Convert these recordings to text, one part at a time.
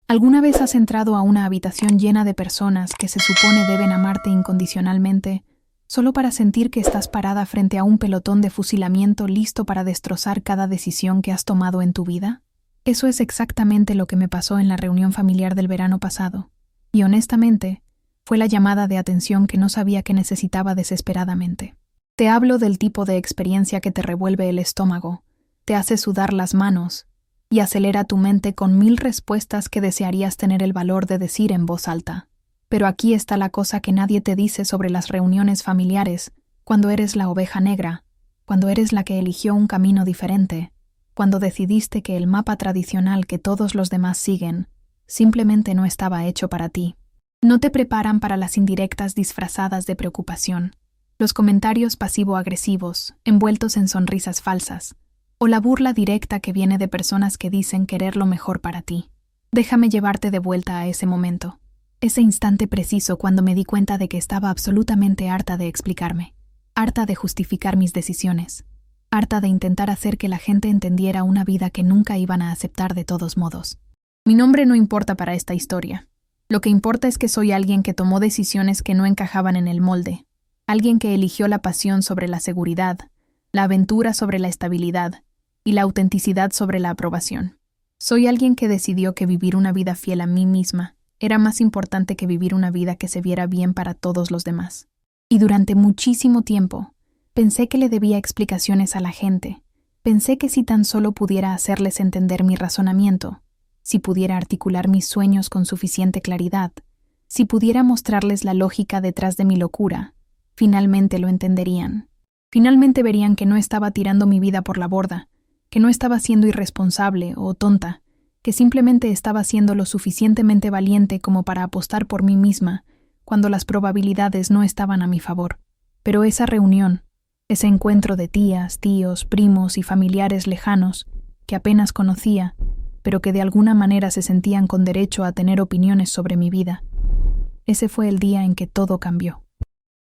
¿Alguna vez has entrado a una habitación llena de personas que se supone deben amarte incondicionalmente, solo para sentir que estás parada frente a un pelotón de fusilamiento listo para destrozar cada decisión que has tomado en tu vida? Eso es exactamente lo que me pasó en la reunión familiar del verano pasado, y honestamente, fue la llamada de atención que no sabía que necesitaba desesperadamente. Te hablo del tipo de experiencia que te revuelve el estómago, te hace sudar las manos y acelera tu mente con 1000 respuestas que desearías tener el valor de decir en voz alta. Pero aquí está la cosa que nadie te dice sobre las reuniones familiares, cuando eres la oveja negra, cuando eres la que eligió un camino diferente, cuando decidiste que el mapa tradicional que todos los demás siguen simplemente no estaba hecho para ti. No te preparan para las indirectas disfrazadas de preocupación, los comentarios pasivo-agresivos, envueltos en sonrisas falsas, o la burla directa que viene de personas que dicen querer lo mejor para ti. Déjame llevarte de vuelta a ese momento, ese instante preciso cuando me di cuenta de que estaba absolutamente harta de explicarme, harta de justificar mis decisiones, harta de intentar hacer que la gente entendiera una vida que nunca iban a aceptar de todos modos. Mi nombre no importa para esta historia. Lo que importa es que soy alguien que tomó decisiones que no encajaban en el molde, alguien que eligió la pasión sobre la seguridad, la aventura sobre la estabilidad y la autenticidad sobre la aprobación. Soy alguien que decidió que vivir una vida fiel a mí misma era más importante que vivir una vida que se viera bien para todos los demás. Y durante muchísimo tiempo, pensé que le debía explicaciones a la gente. Pensé que si tan solo pudiera hacerles entender mi razonamiento, si pudiera articular mis sueños con suficiente claridad, si pudiera mostrarles la lógica detrás de mi locura, finalmente lo entenderían. Finalmente verían que no estaba tirando mi vida por la borda, que no estaba siendo irresponsable o tonta, que simplemente estaba siendo lo suficientemente valiente como para apostar por mí misma cuando las probabilidades no estaban a mi favor. Pero esa reunión, ese encuentro de tías, tíos, primos y familiares lejanos que apenas conocía, pero que de alguna manera se sentían con derecho a tener opiniones sobre mi vida, ese fue el día en que todo cambió.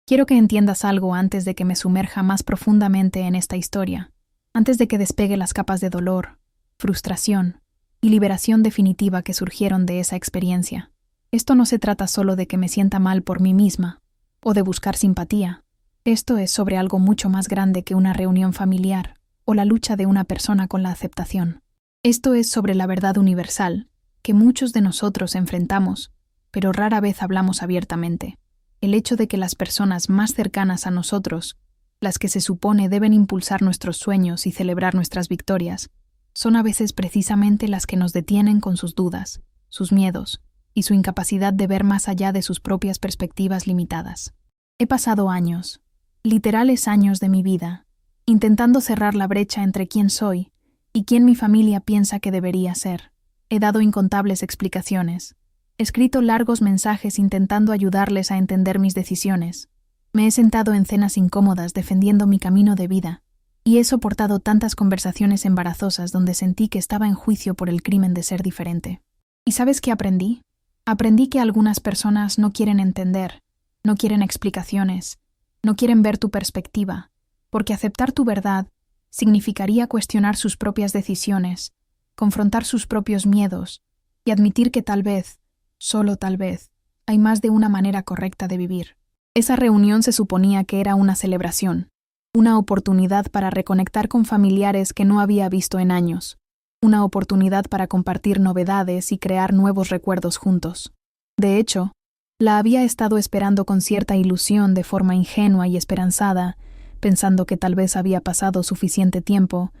Quiero que entiendas algo antes de que me sumerja más profundamente en esta historia, antes de que despegue las capas de dolor, frustración y liberación definitiva que surgieron de esa experiencia. Esto no se trata solo de que me sienta mal por mí misma o de buscar simpatía. Esto es sobre algo mucho más grande que una reunión familiar o la lucha de una persona con la aceptación. Esto es sobre la verdad universal que muchos de nosotros enfrentamos, pero rara vez hablamos abiertamente. El hecho de que las personas más cercanas a nosotros, las que se supone deben impulsar nuestros sueños y celebrar nuestras victorias, son a veces precisamente las que nos detienen con sus dudas, sus miedos y su incapacidad de ver más allá de sus propias perspectivas limitadas. He pasado años, literales años de mi vida, intentando cerrar la brecha entre quién soy y quién mi familia piensa que debería ser. He dado incontables explicaciones, he escrito largos mensajes intentando ayudarles a entender mis decisiones. Me he sentado en cenas incómodas defendiendo mi camino de vida, y he soportado tantas conversaciones embarazosas donde sentí que estaba en juicio por el crimen de ser diferente. ¿Y sabes qué aprendí? Aprendí que algunas personas no quieren entender, no quieren explicaciones, no quieren ver tu perspectiva, porque aceptar tu verdad significaría cuestionar sus propias decisiones, confrontar sus propios miedos y admitir que tal vez, solo tal vez, hay más de una manera correcta de vivir. Esa reunión se suponía que era una celebración, una oportunidad para reconectar con familiares que no había visto en años, una oportunidad para compartir novedades y crear nuevos recuerdos juntos. De hecho, la había estado esperando con cierta ilusión de forma ingenua y esperanzada, pensando que tal vez había pasado suficiente tiempo,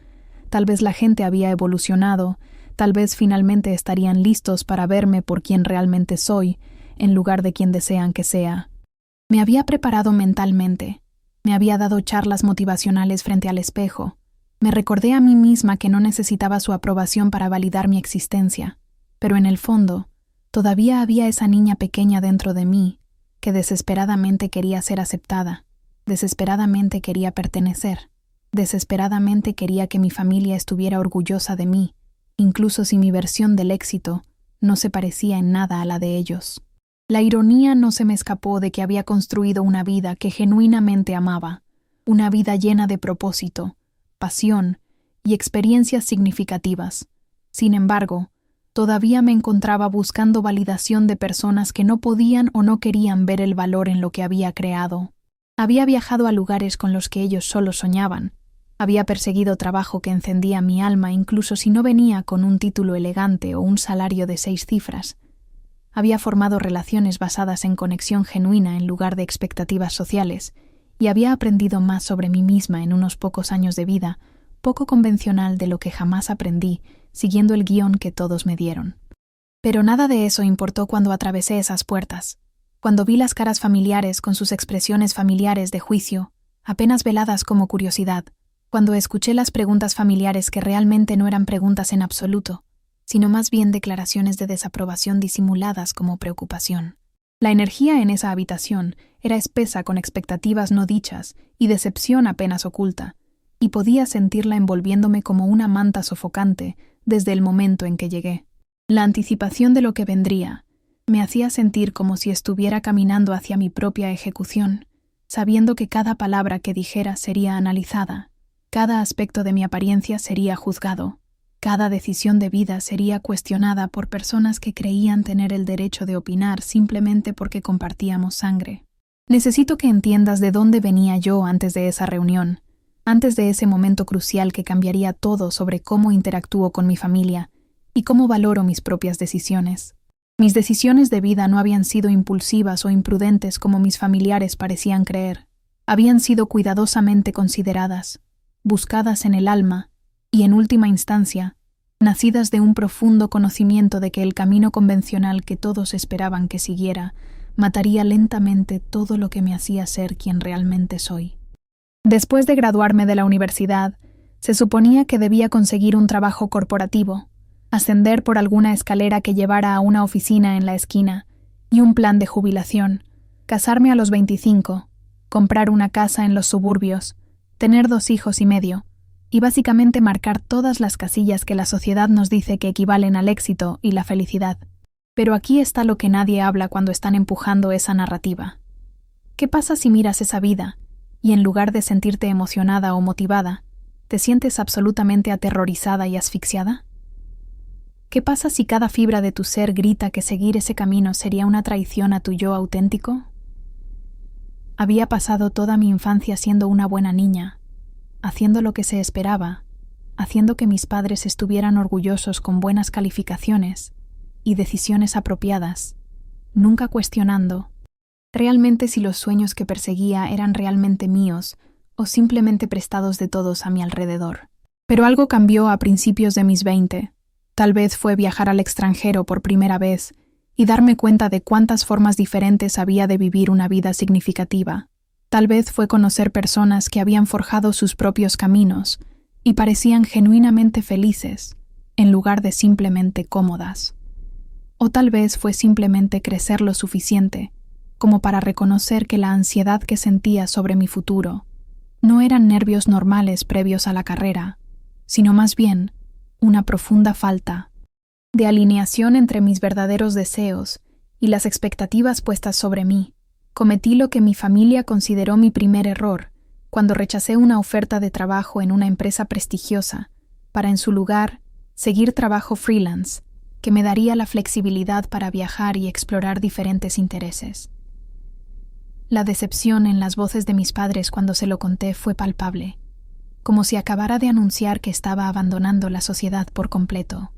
tal vez la gente había evolucionado, tal vez finalmente estarían listos para verme por quien realmente soy, en lugar de quien desean que sea. Me había preparado mentalmente, me había dado charlas motivacionales frente al espejo, me recordé a mí misma que no necesitaba su aprobación para validar mi existencia, pero en el fondo, todavía había esa niña pequeña dentro de mí que desesperadamente quería ser aceptada, desesperadamente quería pertenecer, desesperadamente quería que mi familia estuviera orgullosa de mí, incluso si mi versión del éxito no se parecía en nada a la de ellos. La ironía no se me escapó de que había construido una vida que genuinamente amaba, una vida llena de propósito, pasión y experiencias significativas. Sin embargo, Todavía me encontraba buscando validación de personas que no podían o no querían ver el valor en lo que había creado. Había viajado a lugares con los que ellos solo soñaban. Había perseguido trabajo que encendía mi alma incluso si no venía con un título elegante o un salario de 6 cifras. Había formado relaciones basadas en conexión genuina en lugar de expectativas sociales, y había aprendido más sobre mí misma en unos pocos años de vida, poco convencional de lo que jamás aprendí, siguiendo el guión que todos me dieron. Pero nada de eso importó cuando atravesé esas puertas, cuando vi las caras familiares con sus expresiones familiares de juicio, apenas veladas como curiosidad, cuando escuché las preguntas familiares que realmente no eran preguntas en absoluto, sino más bien declaraciones de desaprobación disimuladas como preocupación. La energía en esa habitación era espesa con expectativas no dichas y decepción apenas oculta, y podía sentirla envolviéndome como una manta sofocante desde el momento en que llegué. La anticipación de lo que vendría me hacía sentir como si estuviera caminando hacia mi propia ejecución, sabiendo que cada palabra que dijera sería analizada, cada aspecto de mi apariencia sería juzgado, cada decisión de vida sería cuestionada por personas que creían tener el derecho de opinar simplemente porque compartíamos sangre. Necesito que entiendas de dónde venía yo antes de esa reunión, antes de ese momento crucial que cambiaría todo sobre cómo interactúo con mi familia y cómo valoro mis propias decisiones. Mis decisiones de vida no habían sido impulsivas o imprudentes como mis familiares parecían creer. Habían sido cuidadosamente consideradas, buscadas en el alma y, en última instancia, nacidas de un profundo conocimiento de que el camino convencional que todos esperaban que siguiera mataría lentamente todo lo que me hacía ser quien realmente soy. Después de graduarme de la universidad, se suponía que debía conseguir un trabajo corporativo, ascender por alguna escalera que llevara a una oficina en la esquina y un plan de jubilación, casarme a los 25, comprar una casa en los suburbios, tener 2 hijos y medio, y básicamente marcar todas las casillas que la sociedad nos dice que equivalen al éxito y la felicidad. Pero aquí está lo que nadie habla cuando están empujando esa narrativa. ¿Qué pasa si miras esa vida y en lugar de sentirte emocionada o motivada, te sientes absolutamente aterrorizada y asfixiada? ¿Qué pasa si cada fibra de tu ser grita que seguir ese camino sería una traición a tu yo auténtico? Había pasado toda mi infancia siendo una buena niña, haciendo lo que se esperaba, haciendo que mis padres estuvieran orgullosos con buenas calificaciones y decisiones apropiadas, nunca cuestionando realmente si los sueños que perseguía eran realmente míos o simplemente prestados de todos a mi alrededor. Pero algo cambió a principios de mis 20. Tal vez fue viajar al extranjero por primera vez y darme cuenta de cuántas formas diferentes había de vivir una vida significativa. Tal vez fue conocer personas que habían forjado sus propios caminos y parecían genuinamente felices, en lugar de simplemente cómodas. O tal vez fue simplemente crecer lo suficiente como para reconocer que la ansiedad que sentía sobre mi futuro no eran nervios normales previos a la carrera, sino más bien una profunda falta de alineación entre mis verdaderos deseos y las expectativas puestas sobre mí. Cometí lo que mi familia consideró mi primer error cuando rechacé una oferta de trabajo en una empresa prestigiosa para, en su lugar, seguir trabajo freelance, que me daría la flexibilidad para viajar y explorar diferentes intereses. La decepción en las voces de mis padres cuando se lo conté fue palpable, como si acabara de anunciar que estaba abandonando la sociedad por completo.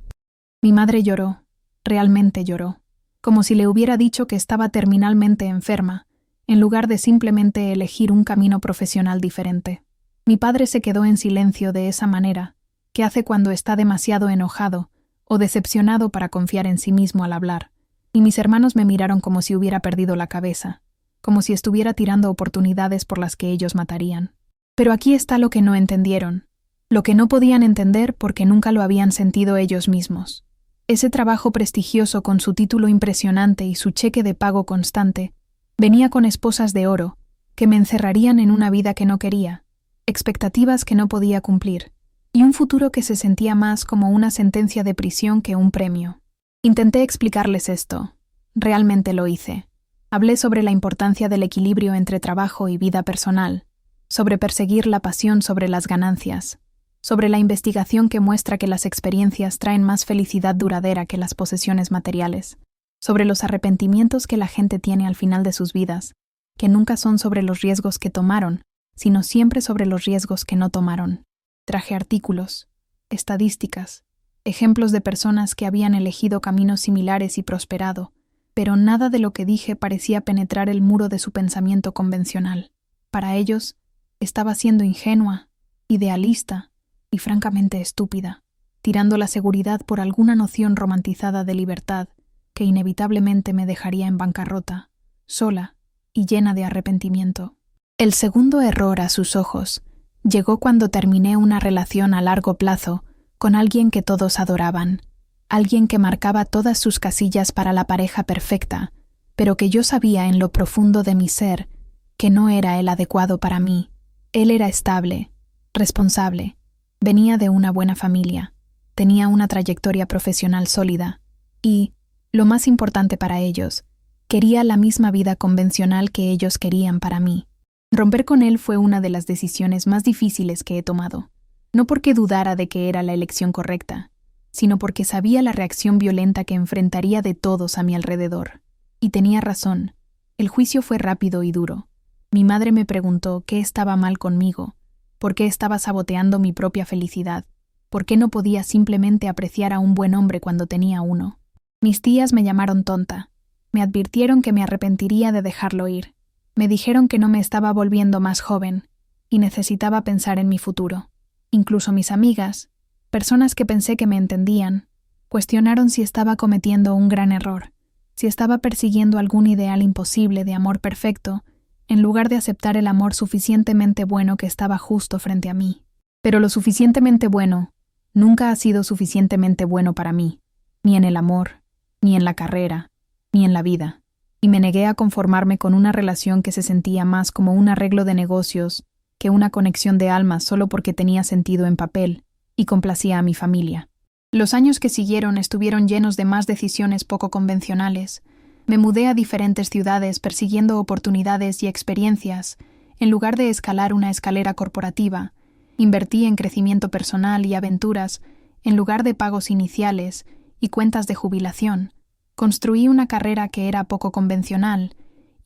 Mi madre lloró, realmente lloró, como si le hubiera dicho que estaba terminalmente enferma, en lugar de simplemente elegir un camino profesional diferente. Mi padre se quedó en silencio de esa manera, que hace cuando está demasiado enojado o decepcionado para confiar en sí mismo al hablar, y mis hermanos me miraron como si hubiera perdido la cabeza, como si estuviera tirando oportunidades por las que ellos matarían. Pero aquí está lo que no entendieron, lo que no podían entender porque nunca lo habían sentido ellos mismos. Ese trabajo prestigioso con su título impresionante y su cheque de pago constante venía con esposas de oro que me encerrarían en una vida que no quería, expectativas que no podía cumplir, y un futuro que se sentía más como una sentencia de prisión que un premio. Intenté explicarles esto. Realmente lo hice. Hablé sobre la importancia del equilibrio entre trabajo y vida personal, sobre perseguir la pasión sobre las ganancias, sobre la investigación que muestra que las experiencias traen más felicidad duradera que las posesiones materiales, sobre los arrepentimientos que la gente tiene al final de sus vidas, que nunca son sobre los riesgos que tomaron, sino siempre sobre los riesgos que no tomaron. Traje artículos, estadísticas, ejemplos de personas que habían elegido caminos similares y prosperado, pero nada de lo que dije parecía penetrar el muro de su pensamiento convencional. Para ellos, estaba siendo ingenua, idealista y francamente estúpida, tirando la seguridad por alguna noción romantizada de libertad que inevitablemente me dejaría en bancarrota, sola y llena de arrepentimiento. El segundo error a sus ojos llegó cuando terminé una relación a largo plazo con alguien que todos adoraban, alguien que marcaba todas sus casillas para la pareja perfecta, pero que yo sabía en lo profundo de mi ser que no era el adecuado para mí. Él era estable, responsable, venía de una buena familia, tenía una trayectoria profesional sólida y, lo más importante para ellos, quería la misma vida convencional que ellos querían para mí. Romper con él fue una de las decisiones más difíciles que he tomado, no porque dudara de que era la elección correcta, sino porque sabía la reacción violenta que enfrentaría de todos a mi alrededor. Y tenía razón, el juicio fue rápido y duro. Mi madre me preguntó qué estaba mal conmigo, por qué estaba saboteando mi propia felicidad, por qué no podía simplemente apreciar a un buen hombre cuando tenía uno. Mis tías me llamaron tonta, me advirtieron que me arrepentiría de dejarlo ir, me dijeron que no me estaba volviendo más joven y necesitaba pensar en mi futuro. Incluso mis amigas, personas que pensé que me entendían, cuestionaron si estaba cometiendo un gran error, si estaba persiguiendo algún ideal imposible de amor perfecto, en lugar de aceptar el amor suficientemente bueno que estaba justo frente a mí. Pero lo suficientemente bueno nunca ha sido suficientemente bueno para mí, ni en el amor, ni en la carrera, ni en la vida, y me negué a conformarme con una relación que se sentía más como un arreglo de negocios que una conexión de almas solo porque tenía sentido en papel y complacía a mi familia. Los años que siguieron estuvieron llenos de más decisiones poco convencionales. Me mudé a diferentes ciudades persiguiendo oportunidades y experiencias, en lugar de escalar una escalera corporativa. Invertí en crecimiento personal y aventuras, en lugar de pagos iniciales y cuentas de jubilación. Construí una carrera que era poco convencional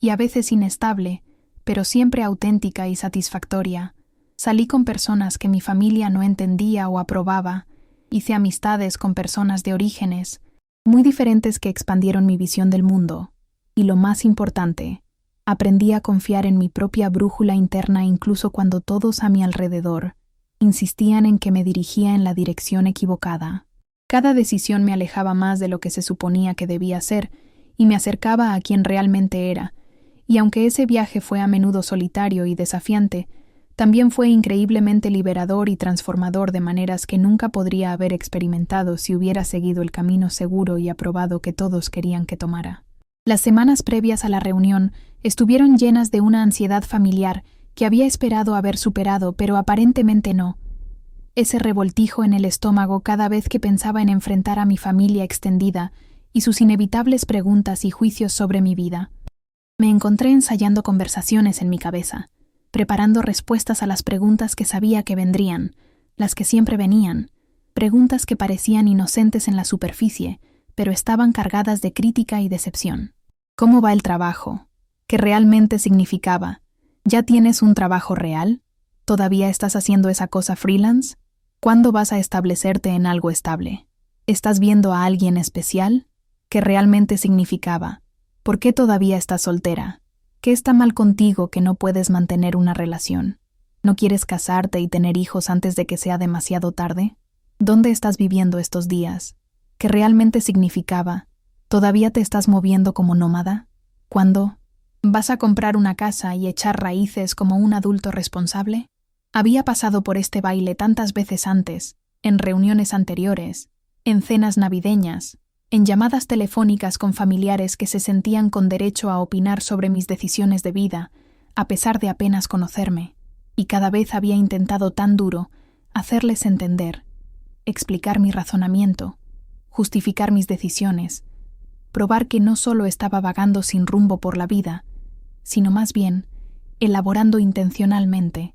y a veces inestable, pero siempre auténtica y satisfactoria. Salí con personas que mi familia no entendía o aprobaba. Hice amistades con personas de orígenes muy diferentes que expandieron mi visión del mundo. Y lo más importante, aprendí a confiar en mi propia brújula interna incluso cuando todos a mi alrededor insistían en que me dirigía en la dirección equivocada. Cada decisión me alejaba más de lo que se suponía que debía ser y me acercaba a quien realmente era. Y aunque ese viaje fue a menudo solitario y desafiante, también fue increíblemente liberador y transformador de maneras que nunca podría haber experimentado si hubiera seguido el camino seguro y aprobado que todos querían que tomara. Las semanas previas a la reunión estuvieron llenas de una ansiedad familiar que había esperado haber superado, pero aparentemente no. Ese revoltijo en el estómago cada vez que pensaba en enfrentar a mi familia extendida y sus inevitables preguntas y juicios sobre mi vida. Me encontré ensayando conversaciones en mi cabeza, preparando respuestas a las preguntas que sabía que vendrían, las que siempre venían, preguntas que parecían inocentes en la superficie, pero estaban cargadas de crítica y decepción. ¿Cómo va el trabajo? ¿Qué realmente significaba? ¿Ya tienes un trabajo real? ¿Todavía estás haciendo esa cosa freelance? ¿Cuándo vas a establecerte en algo estable? ¿Estás viendo a alguien especial? ¿Qué realmente significaba? ¿Por qué todavía estás soltera? ¿Qué está mal contigo que no puedes mantener una relación? ¿No quieres casarte y tener hijos antes de que sea demasiado tarde? ¿Dónde estás viviendo estos días? ¿Qué realmente significaba? ¿Todavía te estás moviendo como nómada? ¿Cuándo vas a comprar una casa y echar raíces como un adulto responsable? Había pasado por este baile tantas veces antes, en reuniones anteriores, en cenas navideñas, en llamadas telefónicas con familiares que se sentían con derecho a opinar sobre mis decisiones de vida, a pesar de apenas conocerme, y cada vez había intentado tan duro hacerles entender, explicar mi razonamiento, justificar mis decisiones, probar que no solo estaba vagando sin rumbo por la vida, sino más bien elaborando intencionalmente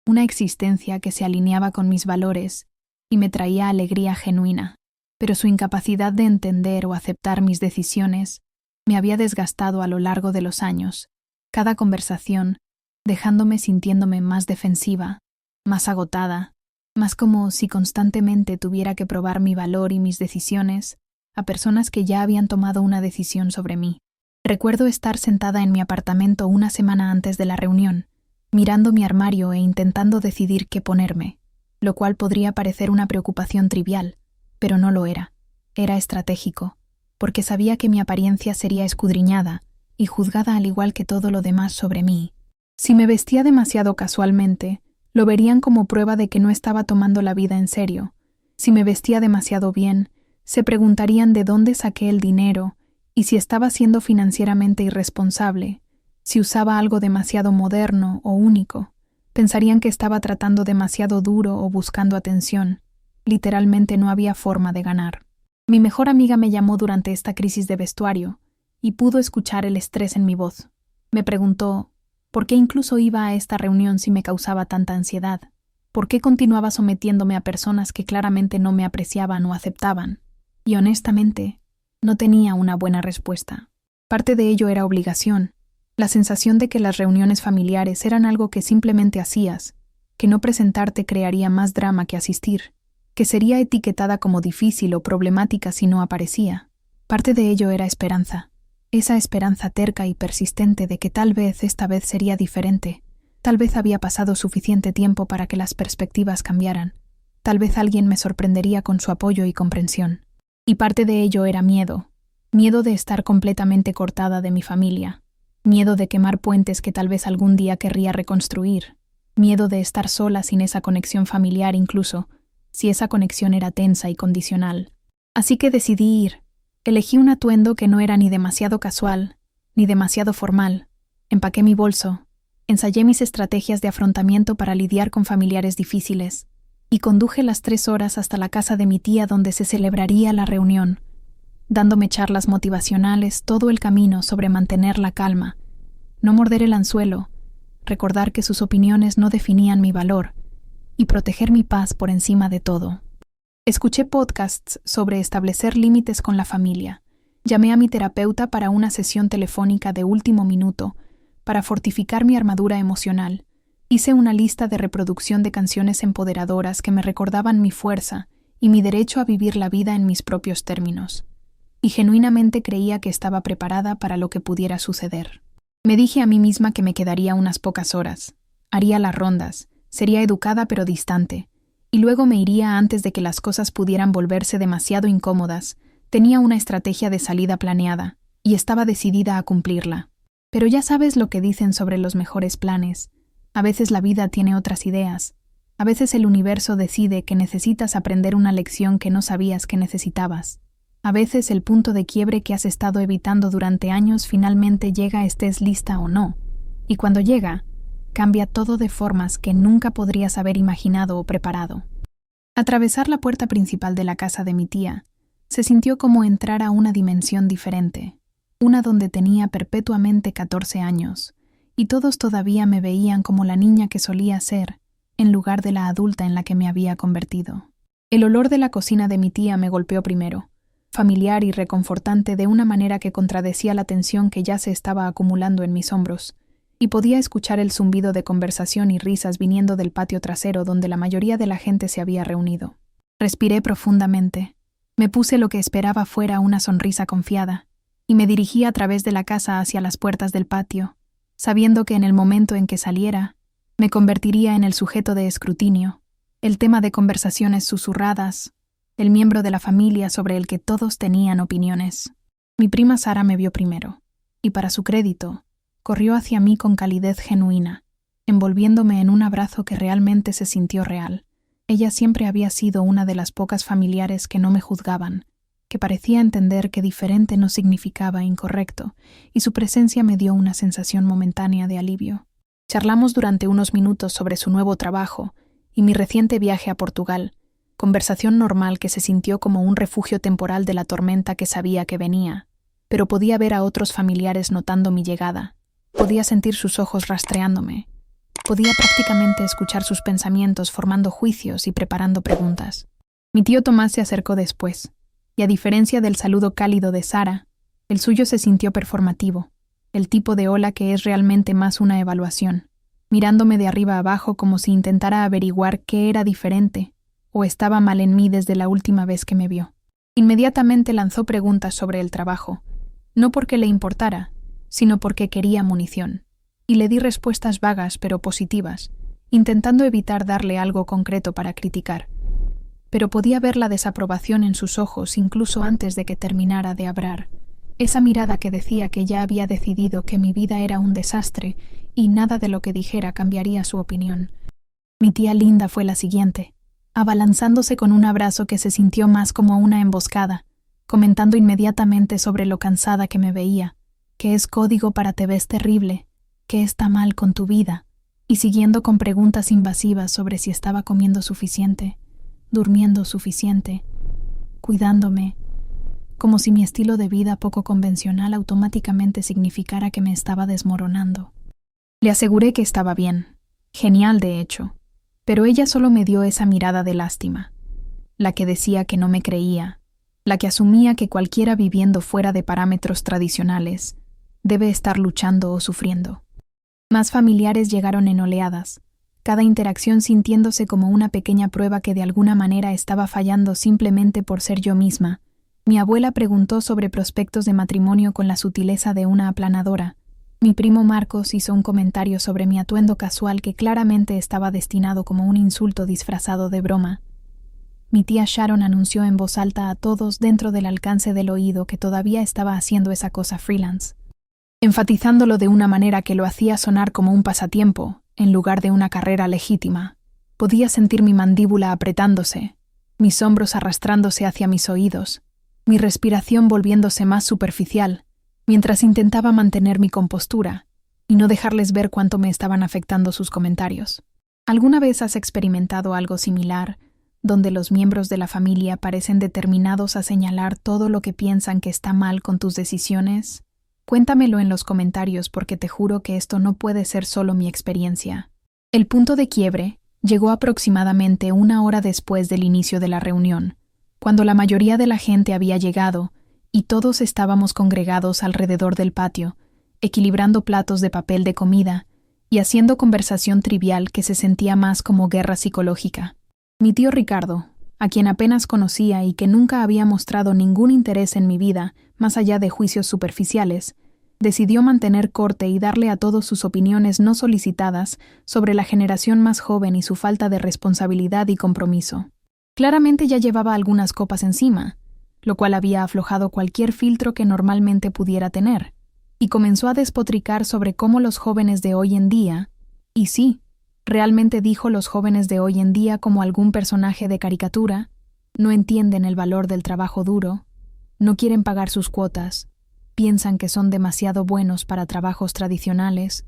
una existencia que se alineaba con mis valores y me traía alegría genuina, pero su incapacidad de entender o aceptar mis decisiones me había desgastado a lo largo de los años, cada conversación dejándome sintiéndome más defensiva, más agotada, más como si constantemente tuviera que probar mi valor y mis decisiones a personas que ya habían tomado una decisión sobre mí. Recuerdo estar sentada en mi apartamento una semana antes de la reunión, mirando mi armario e intentando decidir qué ponerme, lo cual podría parecer una preocupación trivial, pero no lo era. Era estratégico, porque sabía que mi apariencia sería escudriñada y juzgada al igual que todo lo demás sobre mí. Si me vestía demasiado casualmente, lo verían como prueba de que no estaba tomando la vida en serio. Si me vestía demasiado bien, se preguntarían de dónde saqué el dinero y si estaba siendo financieramente irresponsable. Si usaba algo demasiado moderno o único, pensarían que estaba tratando demasiado duro o buscando atención. Literalmente no había forma de ganar. Mi mejor amiga me llamó durante esta crisis de vestuario y pudo escuchar el estrés en mi voz. Me preguntó, ¿por qué incluso iba a esta reunión si me causaba tanta ansiedad? ¿Por qué continuaba sometiéndome a personas que claramente no me apreciaban o aceptaban? Y honestamente, no tenía una buena respuesta. Parte de ello era obligación, la sensación de que las reuniones familiares eran algo que simplemente hacías, que no presentarte crearía más drama que asistir, que sería etiquetada como difícil o problemática si no aparecía. Parte de ello era esperanza, esa esperanza terca y persistente de que tal vez esta vez sería diferente, tal vez había pasado suficiente tiempo para que las perspectivas cambiaran, tal vez alguien me sorprendería con su apoyo y comprensión. Y parte de ello era miedo de estar completamente cortada de mi familia, miedo de quemar puentes que tal vez algún día querría reconstruir, miedo de estar sola sin esa conexión familiar incluso, si esa conexión era tensa y condicional. Así que decidí ir. Elegí un atuendo que no era ni demasiado casual, ni demasiado formal. Empaqué mi bolso, ensayé mis estrategias de afrontamiento para lidiar con familiares difíciles, y conduje las 3 horas hasta la casa de mi tía donde se celebraría la reunión, dándome charlas motivacionales todo el camino sobre mantener la calma, no morder el anzuelo, recordar que sus opiniones no definían mi valor, y proteger mi paz por encima de todo. Escuché podcasts sobre establecer límites con la familia. Llamé a mi terapeuta para una sesión telefónica de último minuto para fortificar mi armadura emocional. Hice una lista de reproducción de canciones empoderadoras que me recordaban mi fuerza y mi derecho a vivir la vida en mis propios términos. Y genuinamente creía que estaba preparada para lo que pudiera suceder. Me dije a mí misma que me quedaría unas pocas horas. Haría las rondas, sería educada pero distante, y luego me iría antes de que las cosas pudieran volverse demasiado incómodas. Tenía una estrategia de salida planeada, y estaba decidida a cumplirla. Pero ya sabes lo que dicen sobre los mejores planes. A veces la vida tiene otras ideas. A veces el universo decide que necesitas aprender una lección que no sabías que necesitabas. A veces el punto de quiebre que has estado evitando durante años finalmente llega, estés lista o no. Y cuando llega, cambia todo de formas que nunca podrías haber imaginado o preparado. Atravesar la puerta principal de la casa de mi tía se sintió como entrar a una dimensión diferente, una donde tenía perpetuamente 14 años, y todos todavía me veían como la niña que solía ser, en lugar de la adulta en la que me había convertido. El olor de la cocina de mi tía me golpeó primero, familiar y reconfortante de una manera que contradecía la tensión que ya se estaba acumulando en mis hombros, y podía escuchar el zumbido de conversación y risas viniendo del patio trasero donde la mayoría de la gente se había reunido. Respiré profundamente. Me puse lo que esperaba fuera una sonrisa confiada, y me dirigí a través de la casa hacia las puertas del patio, sabiendo que en el momento en que saliera, me convertiría en el sujeto de escrutinio, el tema de conversaciones susurradas, el miembro de la familia sobre el que todos tenían opiniones. Mi prima Sara me vio primero, y para su crédito, corrió hacia mí con calidez genuina, envolviéndome en un abrazo que realmente se sintió real. Ella siempre había sido una de las pocas familiares que no me juzgaban, que parecía entender que diferente no significaba incorrecto, y su presencia me dio una sensación momentánea de alivio. Charlamos durante unos minutos sobre su nuevo trabajo y mi reciente viaje a Portugal, conversación normal que se sintió como un refugio temporal de la tormenta que sabía que venía, pero podía ver a otros familiares notando mi llegada. Podía sentir sus ojos rastreándome, Podía prácticamente escuchar sus pensamientos formando juicios y preparando preguntas. Mi tío Tomás se acercó después, y a diferencia del saludo cálido de Sara, el suyo se sintió performativo, el tipo de hola que es realmente más una evaluación, mirándome de arriba abajo como si intentara averiguar qué era diferente o estaba mal en mí desde la última vez que me vio. Inmediatamente lanzó preguntas sobre el trabajo, no porque le importara, sino porque quería munición, y le di respuestas vagas pero positivas, intentando evitar darle algo concreto para criticar. Pero podía ver la desaprobación en sus ojos incluso antes de que terminara de hablar. Esa mirada que decía que ya había decidido que mi vida era un desastre y nada de lo que dijera cambiaría su opinión. Mi tía Linda fue la siguiente, abalanzándose con un abrazo que se sintió más como una emboscada, comentando inmediatamente sobre lo cansada que me veía, que es código para te ves terrible, que está mal con tu vida, y siguiendo con preguntas invasivas sobre si estaba comiendo suficiente, durmiendo suficiente, cuidándome, como si mi estilo de vida poco convencional automáticamente significara que me estaba desmoronando. Le aseguré que estaba bien, genial de hecho, pero ella solo me dio esa mirada de lástima, la que decía que no me creía, la que asumía que cualquiera viviendo fuera de parámetros tradicionales debe estar luchando o sufriendo. Más familiares llegaron en oleadas, cada interacción sintiéndose como una pequeña prueba que de alguna manera estaba fallando simplemente por ser yo misma. Mi abuela preguntó sobre prospectos de matrimonio con la sutileza de una aplanadora. Mi primo Marcos hizo un comentario sobre mi atuendo casual que claramente estaba destinado como un insulto disfrazado de broma. Mi tía Sharon anunció en voz alta a todos dentro del alcance del oído que todavía estaba haciendo esa cosa freelance, enfatizándolo de una manera que lo hacía sonar como un pasatiempo, en lugar de una carrera legítima. Podía sentir mi mandíbula apretándose, mis hombros arrastrándose hacia mis oídos, mi respiración volviéndose más superficial, mientras intentaba mantener mi compostura y no dejarles ver cuánto me estaban afectando sus comentarios. ¿Alguna vez has experimentado algo similar, donde los miembros de la familia parecen determinados a señalar todo lo que piensan que está mal con tus decisiones? Cuéntamelo en los comentarios porque te juro que esto no puede ser solo mi experiencia. El punto de quiebre llegó aproximadamente 1 hora después del inicio de la reunión, cuando la mayoría de la gente había llegado y todos estábamos congregados alrededor del patio, equilibrando platos de papel de comida y haciendo conversación trivial que se sentía más como guerra psicológica. Mi tío Ricardo, a quien apenas conocía y que nunca había mostrado ningún interés en mi vida, más allá de juicios superficiales, decidió mantener corte y darle a todos sus opiniones no solicitadas sobre la generación más joven y su falta de responsabilidad y compromiso. Claramente ya llevaba algunas copas encima, lo cual había aflojado cualquier filtro que normalmente pudiera tener, y comenzó a despotricar sobre cómo los jóvenes de hoy en día, y sí, realmente dijo los jóvenes de hoy en día como algún personaje de caricatura, no entienden el valor del trabajo duro, no quieren pagar sus cuotas, piensan que son demasiado buenos para trabajos tradicionales,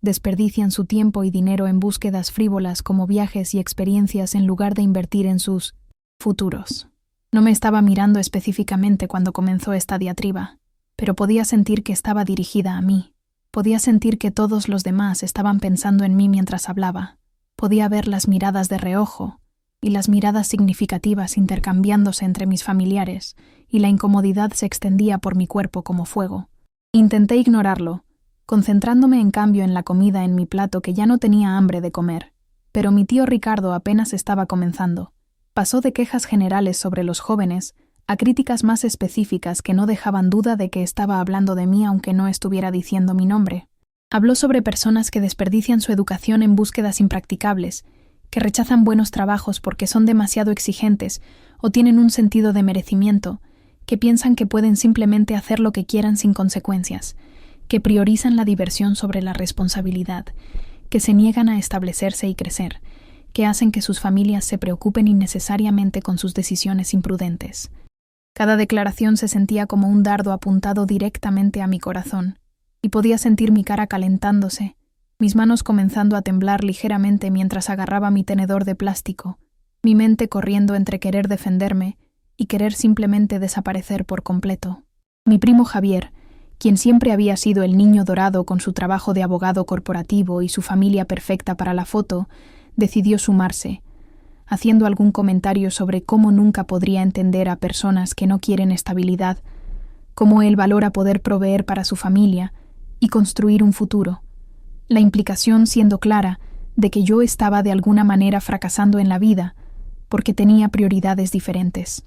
desperdician su tiempo y dinero en búsquedas frívolas como viajes y experiencias en lugar de invertir en sus futuros. No me estaba mirando específicamente cuando comenzó esta diatriba, pero podía sentir que estaba dirigida a mí. Podía sentir que todos los demás estaban pensando en mí mientras hablaba. Podía ver las miradas de reojo y las miradas significativas intercambiándose entre mis familiares, y la incomodidad se extendía por mi cuerpo como fuego. Intenté ignorarlo, concentrándome en cambio en la comida en mi plato que ya no tenía hambre de comer. Pero mi tío Ricardo apenas estaba comenzando. Pasó de quejas generales sobre los jóvenes a críticas más específicas que no dejaban duda de que estaba hablando de mí aunque no estuviera diciendo mi nombre. Habló sobre personas que desperdician su educación en búsquedas impracticables, que rechazan buenos trabajos porque son demasiado exigentes o tienen un sentido de merecimiento, que piensan que pueden simplemente hacer lo que quieran sin consecuencias, que priorizan la diversión sobre la responsabilidad, que se niegan a establecerse y crecer, que hacen que sus familias se preocupen innecesariamente con sus decisiones imprudentes. Cada declaración se sentía como un dardo apuntado directamente a mi corazón, y podía sentir mi cara calentándose, mis manos comenzando a temblar ligeramente mientras agarraba mi tenedor de plástico, mi mente corriendo entre querer defenderme y querer simplemente desaparecer por completo. Mi primo Javier, quien siempre había sido el niño dorado con su trabajo de abogado corporativo y su familia perfecta para la foto, decidió sumarse, haciendo algún comentario sobre cómo nunca podría entender a personas que no quieren estabilidad, cómo él valora poder proveer para su familia y construir un futuro, la implicación siendo clara de que yo estaba de alguna manera fracasando en la vida porque tenía prioridades diferentes.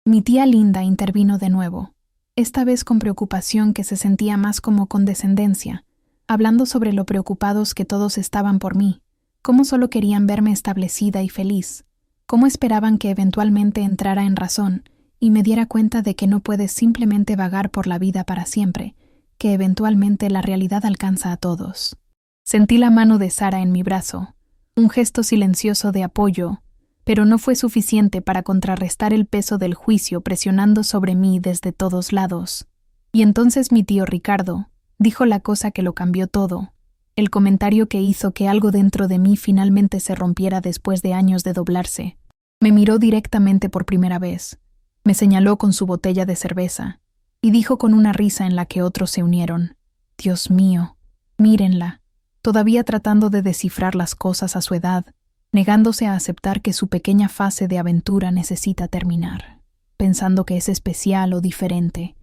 Mi tía Linda intervino de nuevo, esta vez con preocupación que se sentía más como condescendencia, hablando sobre lo preocupados que todos estaban por mí, cómo solo querían verme establecida y feliz, cómo esperaban que eventualmente entrara en razón y me diera cuenta de que no puedes simplemente vagar por la vida para siempre, que eventualmente la realidad alcanza a todos. Sentí la mano de Sara en mi brazo, un gesto silencioso de apoyo, pero no fue suficiente para contrarrestar el peso del juicio presionando sobre mí desde todos lados. Y entonces mi tío Ricardo dijo la cosa que lo cambió todo, el comentario que hizo que algo dentro de mí finalmente se rompiera después de años de doblarse. Me miró directamente por primera vez, me señaló con su botella de cerveza, y dijo con una risa en la que otros se unieron: «Dios mío, mírenla», todavía tratando de descifrar las cosas a su edad, negándose a aceptar que su pequeña fase de aventura necesita terminar, pensando que es especial o diferente,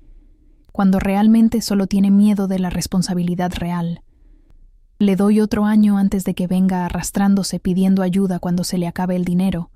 cuando realmente solo tiene miedo de la responsabilidad real. Le doy otro año antes de que venga arrastrándose pidiendo ayuda cuando se le acabe el dinero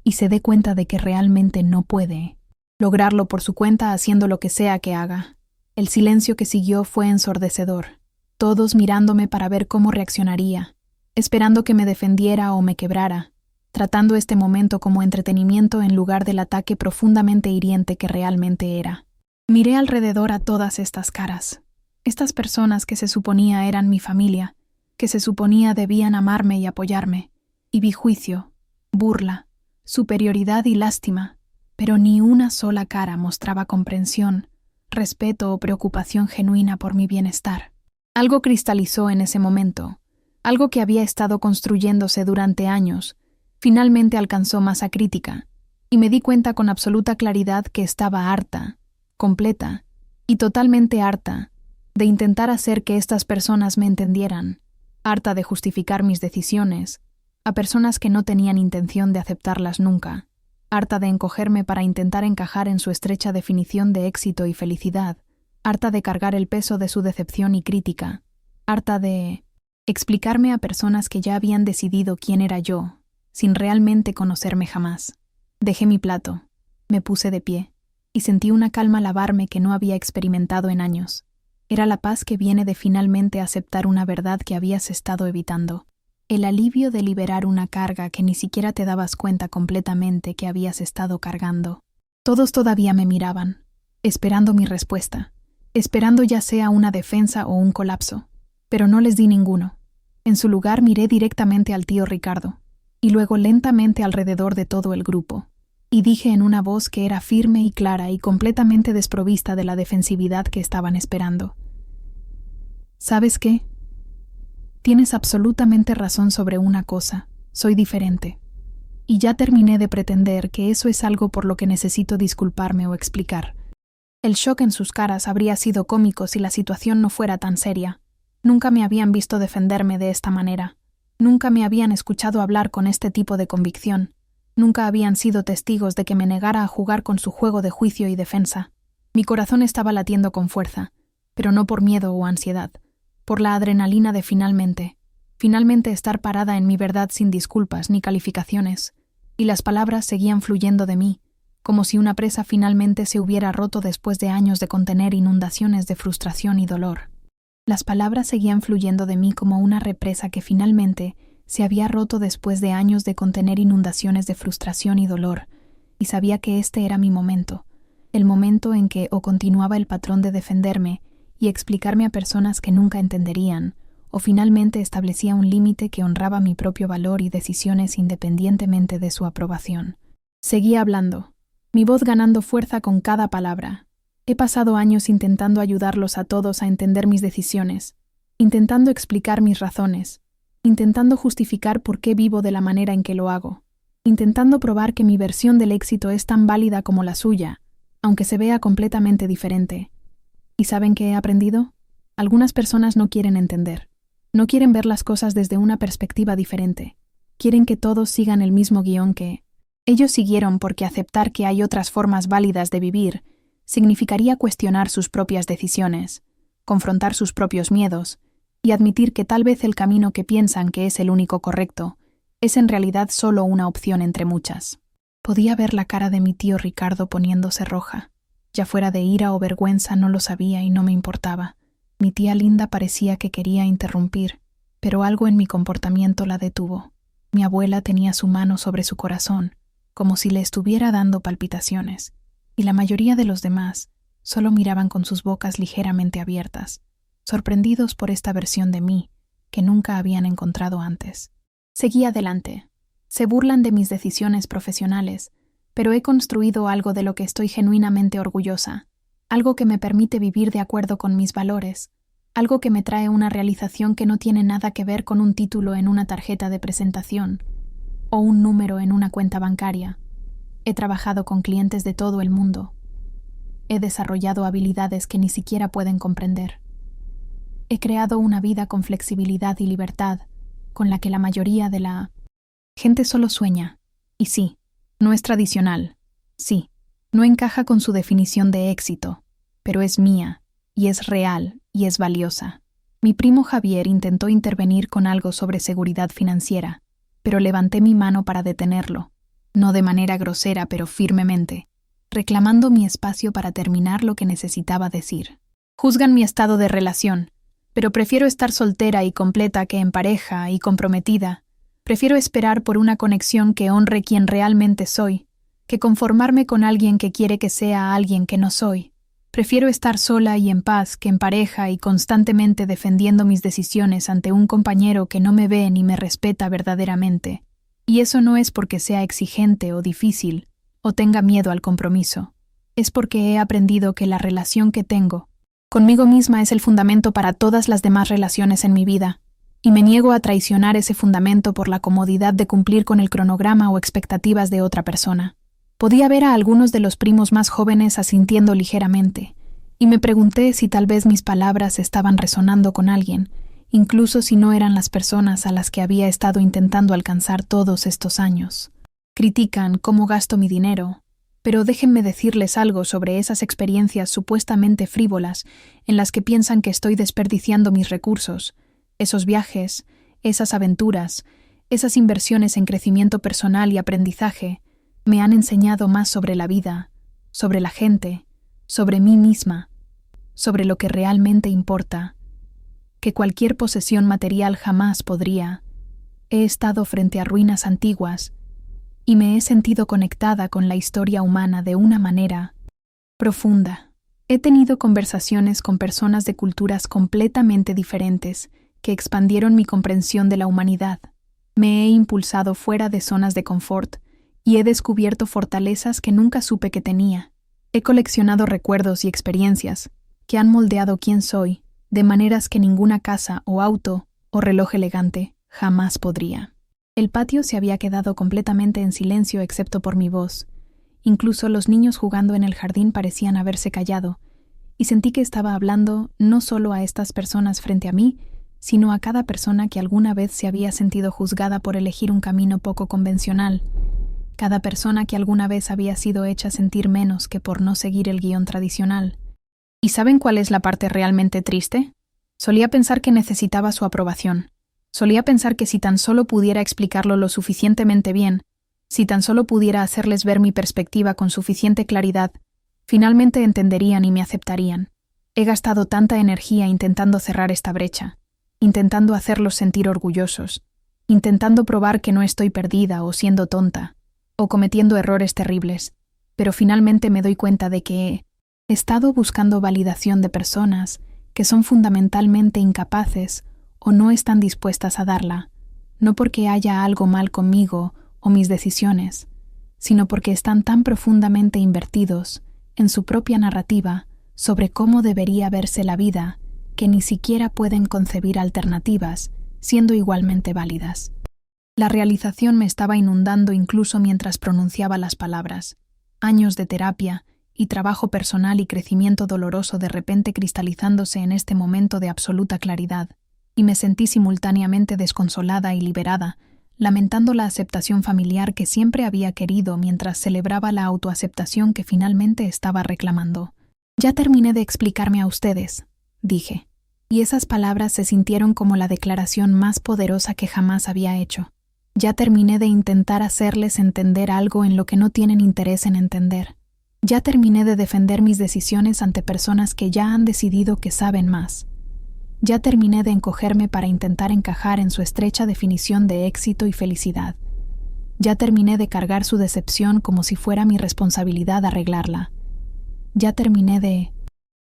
y se dé cuenta de que realmente no puede lograrlo por su cuenta haciendo lo que sea que haga. El silencio que siguió fue ensordecedor, todos mirándome para ver cómo reaccionaría, esperando que me defendiera o me quebrara, tratando este momento como entretenimiento en lugar del ataque profundamente hiriente que realmente era. Miré alrededor a todas estas caras, estas personas que se suponía eran mi familia, que se suponía debían amarme y apoyarme, y vi juicio, burla, superioridad y lástima, pero ni una sola cara mostraba comprensión, respeto o preocupación genuina por mi bienestar. Algo cristalizó en ese momento, algo que había estado construyéndose durante años, finalmente alcanzó masa crítica, y me di cuenta con absoluta claridad que estaba harta, completa y totalmente harta de intentar hacer que estas personas me entendieran, harta de justificar mis decisiones a personas que no tenían intención de aceptarlas nunca, harta de encogerme para intentar encajar en su estrecha definición de éxito y felicidad, harta de cargar el peso de su decepción y crítica, harta de explicarme a personas que ya habían decidido quién era yo, sin realmente conocerme jamás. Dejé mi plato, me puse de pie, y sentí una calma lavarme que no había experimentado en años. Era la paz que viene de finalmente aceptar una verdad que habías estado evitando. El alivio de liberar una carga que ni siquiera te dabas cuenta completamente que habías estado cargando. Todos todavía me miraban, esperando mi respuesta, esperando ya sea una defensa o un colapso, pero no les di ninguno. En su lugar miré directamente al tío Ricardo, y luego lentamente alrededor de todo el grupo, y dije en una voz que era firme y clara y completamente desprovista de la defensividad que estaban esperando: ¿sabes qué? Tienes absolutamente razón sobre una cosa, soy diferente. Y ya terminé de pretender que eso es algo por lo que necesito disculparme o explicar. El shock en sus caras habría sido cómico si la situación no fuera tan seria. Nunca me habían visto defenderme de esta manera. Nunca me habían escuchado hablar con este tipo de convicción. Nunca habían sido testigos de que me negara a jugar con su juego de juicio y defensa. Mi corazón estaba latiendo con fuerza, pero no por miedo o ansiedad, por la adrenalina de finalmente estar parada en mi verdad sin disculpas ni calificaciones, y las palabras seguían fluyendo de mí, como si una presa finalmente se hubiera roto después de años de contener inundaciones de frustración y dolor. Las palabras seguían fluyendo de mí como una represa que finalmente se había roto después de años de contener inundaciones de frustración y dolor, y sabía que este era mi momento, el momento en que o continuaba el patrón de defenderme y explicarme a personas que nunca entenderían, o finalmente establecía un límite que honraba mi propio valor y decisiones independientemente de su aprobación. Seguía hablando, mi voz ganando fuerza con cada palabra. He pasado años intentando ayudarlos a todos a entender mis decisiones, intentando explicar mis razones, intentando justificar por qué vivo de la manera en que lo hago, intentando probar que mi versión del éxito es tan válida como la suya, aunque se vea completamente diferente. ¿Y saben qué he aprendido? Algunas personas no quieren entender. No quieren ver las cosas desde una perspectiva diferente. Quieren que todos sigan el mismo guión que ellos siguieron, porque aceptar que hay otras formas válidas de vivir significaría cuestionar sus propias decisiones, confrontar sus propios miedos y admitir que tal vez el camino que piensan que es el único correcto es en realidad solo una opción entre muchas. Podía ver la cara de mi tío Ricardo poniéndose roja. Ya fuera de ira o vergüenza, no lo sabía y no me importaba. Mi tía Linda parecía que quería interrumpir, pero algo en mi comportamiento la detuvo. Mi abuela tenía su mano sobre su corazón, como si le estuviera dando palpitaciones, y la mayoría de los demás solo miraban con sus bocas ligeramente abiertas, sorprendidos por esta versión de mí que nunca habían encontrado antes. Seguí adelante. Se burlan de mis decisiones profesionales, pero he construido algo de lo que estoy genuinamente orgullosa, algo que me permite vivir de acuerdo con mis valores, algo que me trae una realización que no tiene nada que ver con un título en una tarjeta de presentación o un número en una cuenta bancaria. He trabajado con clientes de todo el mundo. He desarrollado habilidades que ni siquiera pueden comprender. He creado una vida con flexibilidad y libertad, con la que la mayoría de la gente solo sueña. Y sí, no es tradicional. Sí, no encaja con su definición de éxito, pero es mía, y es real, y es valiosa. Mi primo Javier intentó intervenir con algo sobre seguridad financiera, pero levanté mi mano para detenerlo, no de manera grosera, pero firmemente, reclamando mi espacio para terminar lo que necesitaba decir. Juzgan mi estado de relación, pero prefiero estar soltera y completa que en pareja y comprometida. Prefiero esperar por una conexión que honre quien realmente soy, que conformarme con alguien que quiere que sea alguien que no soy. Prefiero estar sola y en paz que en pareja y constantemente defendiendo mis decisiones ante un compañero que no me ve ni me respeta verdaderamente. Y eso no es porque sea exigente o difícil, o tenga miedo al compromiso. Es porque he aprendido que la relación que tengo conmigo misma es el fundamento para todas las demás relaciones en mi vida, y me niego a traicionar ese fundamento por la comodidad de cumplir con el cronograma o expectativas de otra persona. Podía ver a algunos de los primos más jóvenes asintiendo ligeramente, y me pregunté si tal vez mis palabras estaban resonando con alguien, incluso si no eran las personas a las que había estado intentando alcanzar todos estos años. Critican cómo gasto mi dinero, pero déjenme decirles algo sobre esas experiencias supuestamente frívolas en las que piensan que estoy desperdiciando mis recursos, esos viajes, esas aventuras, esas inversiones en crecimiento personal y aprendizaje, me han enseñado más sobre la vida, sobre la gente, sobre mí misma, sobre lo que realmente importa, que cualquier posesión material jamás podría. He estado frente a ruinas antiguas y me he sentido conectada con la historia humana de una manera profunda. He tenido conversaciones con personas de culturas completamente diferentes que expandieron mi comprensión de la humanidad. Me he impulsado fuera de zonas de confort y he descubierto fortalezas que nunca supe que tenía. He coleccionado recuerdos y experiencias que han moldeado quién soy de maneras que ninguna casa o auto o reloj elegante jamás podría. El patio se había quedado completamente en silencio excepto por mi voz. Incluso los niños jugando en el jardín parecían haberse callado, y sentí que estaba hablando no solo a estas personas frente a mí, sino a cada persona que alguna vez se había sentido juzgada por elegir un camino poco convencional, cada persona que alguna vez había sido hecha sentir menos que por no seguir el guión tradicional. ¿Y saben cuál es la parte realmente triste? Solía pensar que necesitaba su aprobación. Solía pensar que si tan solo pudiera explicarlo lo suficientemente bien, si tan solo pudiera hacerles ver mi perspectiva con suficiente claridad, finalmente entenderían y me aceptarían. He gastado tanta energía intentando cerrar esta brecha, intentando hacerlos sentir orgullosos, intentando probar que no estoy perdida o siendo tonta, o cometiendo errores terribles, pero finalmente me doy cuenta de que he estado buscando validación de personas que son fundamentalmente incapaces o no están dispuestas a darla, no porque haya algo mal conmigo o mis decisiones, sino porque están tan profundamente invertidos en su propia narrativa sobre cómo debería verse la vida que ni siquiera pueden concebir alternativas siendo igualmente válidas. La realización me estaba inundando incluso mientras pronunciaba las palabras. Años de terapia y trabajo personal y crecimiento doloroso de repente cristalizándose en este momento de absoluta claridad, y me sentí simultáneamente desconsolada y liberada, lamentando la aceptación familiar que siempre había querido mientras celebraba la autoaceptación que finalmente estaba reclamando. Ya terminé de explicarme a ustedes, dije, y esas palabras se sintieron como la declaración más poderosa que jamás había hecho. Ya terminé de intentar hacerles entender algo en lo que no tienen interés en entender. Ya terminé de defender mis decisiones ante personas que ya han decidido que saben más. Ya terminé de encogerme para intentar encajar en su estrecha definición de éxito y felicidad. Ya terminé de cargar su decepción como si fuera mi responsabilidad arreglarla. Ya terminé de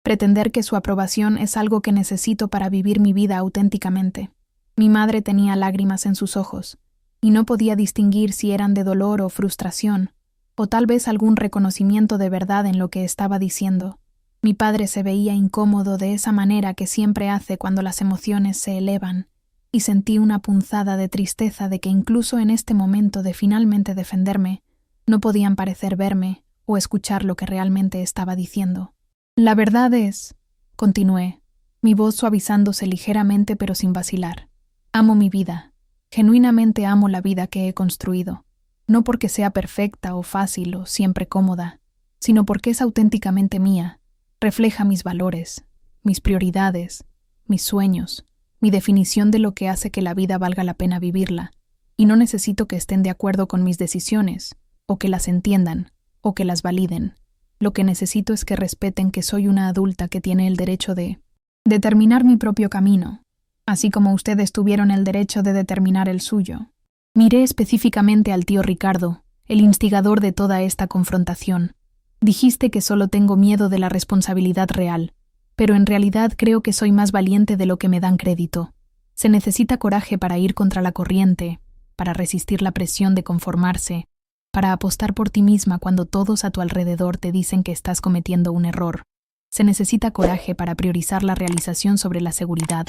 pretender que su aprobación es algo que necesito para vivir mi vida auténticamente. Mi madre tenía lágrimas en sus ojos, y no podía distinguir si eran de dolor o frustración, o tal vez algún reconocimiento de verdad en lo que estaba diciendo. Mi padre se veía incómodo de esa manera que siempre hace cuando las emociones se elevan, y sentí una punzada de tristeza de que incluso en este momento de finalmente defenderme, no podían parecer verme o escuchar lo que realmente estaba diciendo. La verdad es, continué, mi voz suavizándose ligeramente pero sin vacilar. Amo mi vida. Genuinamente amo la vida que he construido. No porque sea perfecta o fácil o siempre cómoda, sino porque es auténticamente mía. Refleja mis valores, mis prioridades, mis sueños, mi definición de lo que hace que la vida valga la pena vivirla, y no necesito que estén de acuerdo con mis decisiones, o que las entiendan, o que las validen. Lo que necesito es que respeten que soy una adulta que tiene el derecho de determinar mi propio camino, así como ustedes tuvieron el derecho de determinar el suyo. Miré específicamente al tío Ricardo, el instigador de toda esta confrontación. Dijiste que solo tengo miedo de la responsabilidad real, pero en realidad creo que soy más valiente de lo que me dan crédito. Se necesita coraje para ir contra la corriente, para resistir la presión de conformarse, para apostar por ti misma cuando todos a tu alrededor te dicen que estás cometiendo un error. Se necesita coraje para priorizar la realización sobre la seguridad,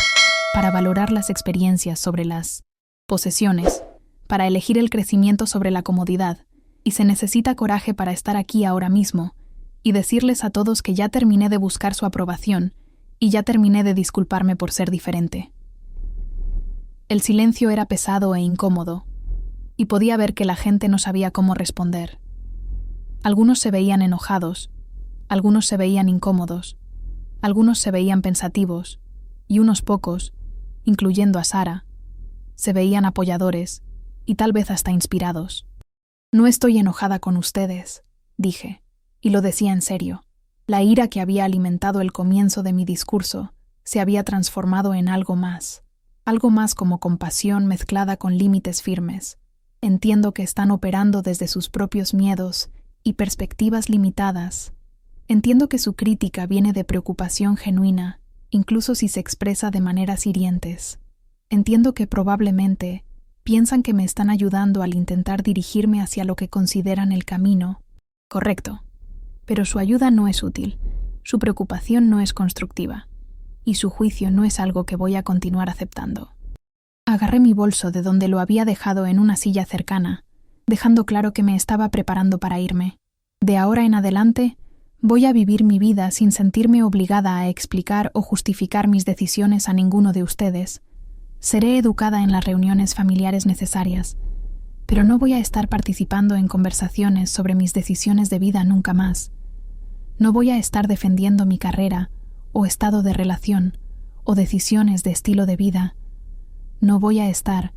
para valorar las experiencias sobre las posesiones, para elegir el crecimiento sobre la comodidad, y se necesita coraje para estar aquí ahora mismo y decirles a todos que ya terminé de buscar su aprobación y ya terminé de disculparme por ser diferente. El silencio era pesado e incómodo, y podía ver que la gente no sabía cómo responder. Algunos se veían enojados, algunos se veían incómodos, algunos se veían pensativos, y unos pocos, incluyendo a Sara, se veían apoyadores y tal vez hasta inspirados. No estoy enojada con ustedes, dije, y lo decía en serio. La ira que había alimentado el comienzo de mi discurso se había transformado en algo más como compasión mezclada con límites firmes. Entiendo que están operando desde sus propios miedos y perspectivas limitadas. Entiendo que su crítica viene de preocupación genuina, incluso si se expresa de maneras hirientes. Entiendo que probablemente piensan que me están ayudando al intentar dirigirme hacia lo que consideran el camino. Correcto. Pero su ayuda no es útil, su preocupación no es constructiva, y su juicio no es algo que voy a continuar aceptando. Agarré mi bolso de donde lo había dejado en una silla cercana, dejando claro que me estaba preparando para irme. De ahora en adelante, voy a vivir mi vida sin sentirme obligada a explicar o justificar mis decisiones a ninguno de ustedes. Seré educada en las reuniones familiares necesarias, pero no voy a estar participando en conversaciones sobre mis decisiones de vida nunca más. No voy a estar defendiendo mi carrera, o estado de relación, o decisiones de estilo de vida. No voy a estar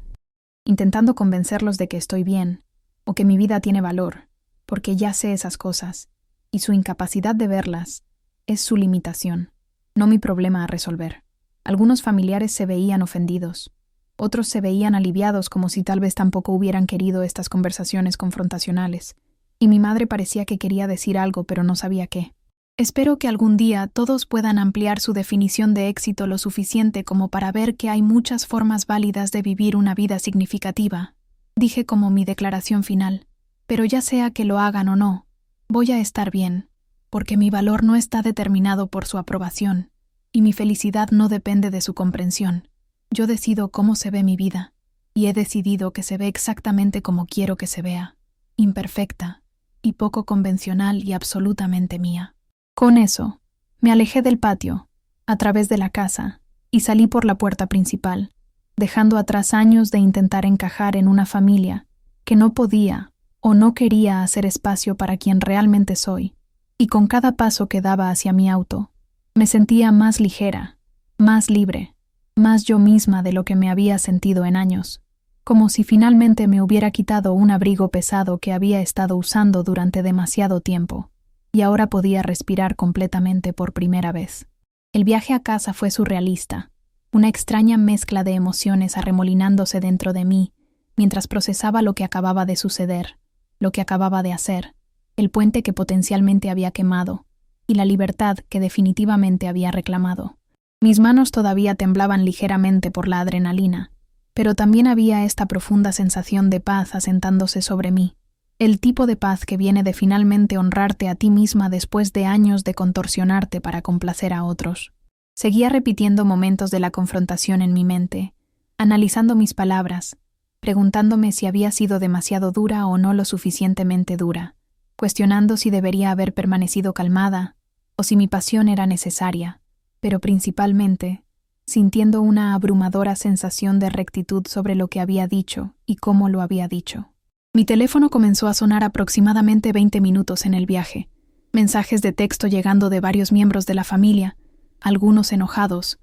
intentando convencerlos de que estoy bien, o que mi vida tiene valor, porque ya sé esas cosas, y su incapacidad de verlas es su limitación, no mi problema a resolver. Algunos familiares se veían ofendidos, otros se veían aliviados como si tal vez tampoco hubieran querido estas conversaciones confrontacionales, y mi madre parecía que quería decir algo pero no sabía qué. Espero que algún día todos puedan ampliar su definición de éxito lo suficiente como para ver que hay muchas formas válidas de vivir una vida significativa, dije como mi declaración final. Pero ya sea que lo hagan o no, voy a estar bien, porque mi valor no está determinado por su aprobación, y mi felicidad no depende de su comprensión. Yo decido cómo se ve mi vida, y he decidido que se ve exactamente como quiero que se vea, imperfecta, y poco convencional y absolutamente mía. Con eso, me alejé del patio, a través de la casa, y salí por la puerta principal, dejando atrás años de intentar encajar en una familia que no podía o no quería hacer espacio para quien realmente soy, y con cada paso que daba hacia mi auto, me sentía más ligera, más libre, más yo misma de lo que me había sentido en años, como si finalmente me hubiera quitado un abrigo pesado que había estado usando durante demasiado tiempo, y ahora podía respirar completamente por primera vez. El viaje a casa fue surrealista, una extraña mezcla de emociones arremolinándose dentro de mí, mientras procesaba lo que acababa de suceder, lo que acababa de hacer, el puente que potencialmente había quemado, y la libertad que definitivamente había reclamado. Mis manos todavía temblaban ligeramente por la adrenalina, pero también había esta profunda sensación de paz asentándose sobre mí, el tipo de paz que viene de finalmente honrarte a ti misma después de años de contorsionarte para complacer a otros. Seguía repitiendo momentos de la confrontación en mi mente, analizando mis palabras, preguntándome si había sido demasiado dura o no lo suficientemente dura, cuestionando si debería haber permanecido calmada o si mi pasión era necesaria, pero principalmente sintiendo una abrumadora sensación de rectitud sobre lo que había dicho y cómo lo había dicho. Mi teléfono comenzó a sonar aproximadamente 20 minutos en el viaje, mensajes de texto llegando de varios miembros de la familia, algunos enojados,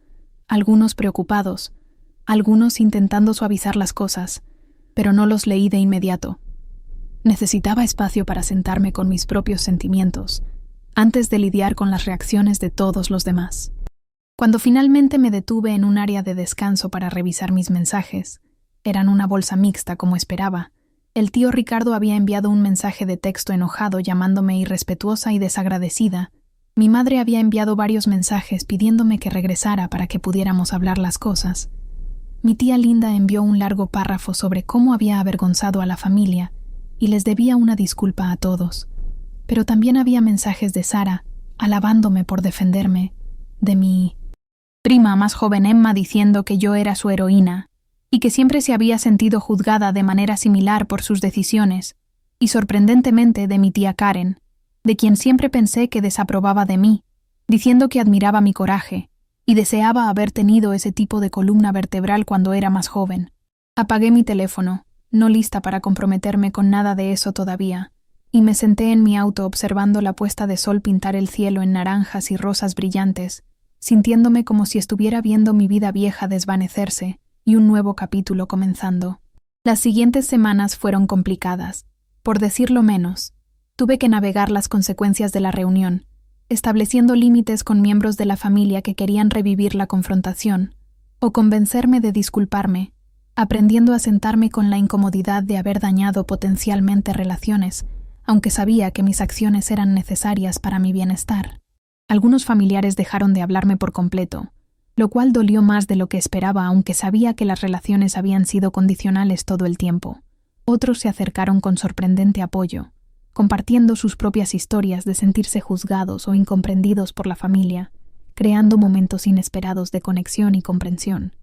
algunos preocupados, algunos intentando suavizar las cosas, pero no los leí de inmediato. Necesitaba espacio para sentarme con mis propios sentimientos, antes de lidiar con las reacciones de todos los demás. Cuando finalmente me detuve en un área de descanso para revisar mis mensajes, eran una bolsa mixta como esperaba. El tío Ricardo había enviado un mensaje de texto enojado llamándome irrespetuosa y desagradecida. Mi madre había enviado varios mensajes pidiéndome que regresara para que pudiéramos hablar las cosas. Mi tía Linda envió un largo párrafo sobre cómo había avergonzado a la familia y les debía una disculpa a todos. Pero también había mensajes de Sara, alabándome por defenderme, de mi prima más joven Emma diciendo que yo era su heroína y que siempre se había sentido juzgada de manera similar por sus decisiones, y sorprendentemente de mi tía Karen, de quien siempre pensé que desaprobaba de mí, diciendo que admiraba mi coraje y deseaba haber tenido ese tipo de columna vertebral cuando era más joven. Apagué mi teléfono, no lista para comprometerme con nada de eso todavía, y me senté en mi auto observando la puesta de sol pintar el cielo en naranjas y rosas brillantes, sintiéndome como si estuviera viendo mi vida vieja desvanecerse y un nuevo capítulo comenzando. Las siguientes semanas fueron complicadas, por decirlo menos. Tuve que navegar las consecuencias de la reunión, estableciendo límites con miembros de la familia que querían revivir la confrontación, o convencerme de disculparme, aprendiendo a sentarme con la incomodidad de haber dañado potencialmente relaciones, aunque sabía que mis acciones eran necesarias para mi bienestar. Algunos familiares dejaron de hablarme por completo, lo cual dolió más de lo que esperaba, aunque sabía que las relaciones habían sido condicionales todo el tiempo. Otros se acercaron con sorprendente apoyo, compartiendo sus propias historias de sentirse juzgados o incomprendidos por la familia, creando momentos inesperados de conexión y comprensión.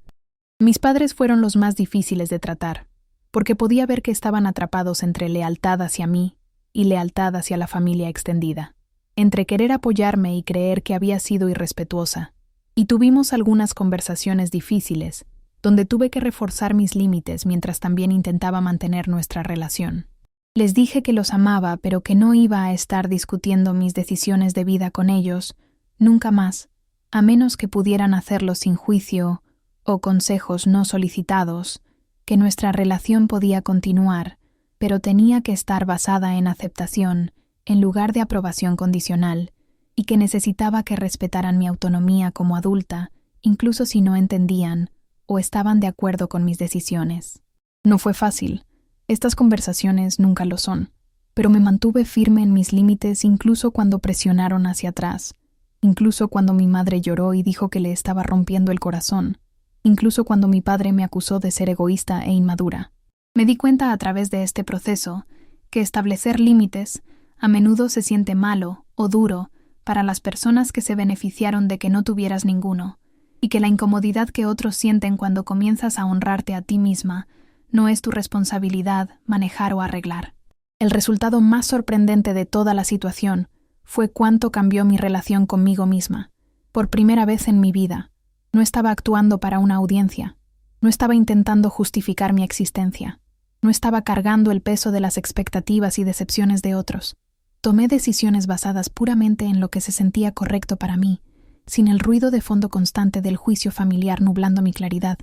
Mis padres fueron los más difíciles de tratar, porque podía ver que estaban atrapados entre lealtad hacia mí y lealtad hacia la familia extendida, entre querer apoyarme y creer que había sido irrespetuosa. Y tuvimos algunas conversaciones difíciles, donde tuve que reforzar mis límites mientras también intentaba mantener nuestra relación. Les dije que los amaba, pero que no iba a estar discutiendo mis decisiones de vida con ellos, nunca más, a menos que pudieran hacerlo sin juicio o consejos no solicitados, que nuestra relación podía continuar, pero tenía que estar basada en aceptación, en lugar de aprobación condicional, y que necesitaba que respetaran mi autonomía como adulta, incluso si no entendían o estaban de acuerdo con mis decisiones. No fue fácil. Estas conversaciones nunca lo son, pero me mantuve firme en mis límites incluso cuando presionaron hacia atrás, incluso cuando mi madre lloró y dijo que le estaba rompiendo el corazón, incluso cuando mi padre me acusó de ser egoísta e inmadura. Me di cuenta a través de este proceso que establecer límites a menudo se siente malo o duro para las personas que se beneficiaron de que no tuvieras ninguno, y que la incomodidad que otros sienten cuando comienzas a honrarte a ti misma no es tu responsabilidad manejar o arreglar. El resultado más sorprendente de toda la situación fue cuánto cambió mi relación conmigo misma. Por primera vez en mi vida, no estaba actuando para una audiencia, no estaba intentando justificar mi existencia, no estaba cargando el peso de las expectativas y decepciones de otros. Tomé decisiones basadas puramente en lo que se sentía correcto para mí, sin el ruido de fondo constante del juicio familiar nublando mi claridad,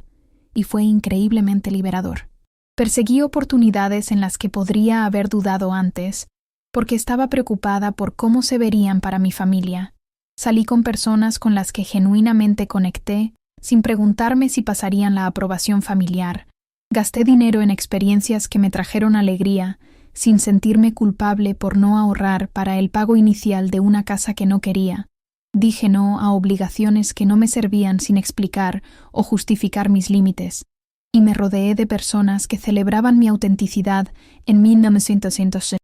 y fue increíblemente liberador. Perseguí oportunidades en las que podría haber dudado antes, porque estaba preocupada por cómo se verían para mi familia. Salí con personas con las que genuinamente conecté, sin preguntarme si pasarían la aprobación familiar. Gasté dinero en experiencias que me trajeron alegría, sin sentirme culpable por no ahorrar para el pago inicial de una casa que no quería. Dije no a obligaciones que no me servían sin explicar o justificar mis límites, y me rodeé de personas que celebraban mi autenticidad en 1960,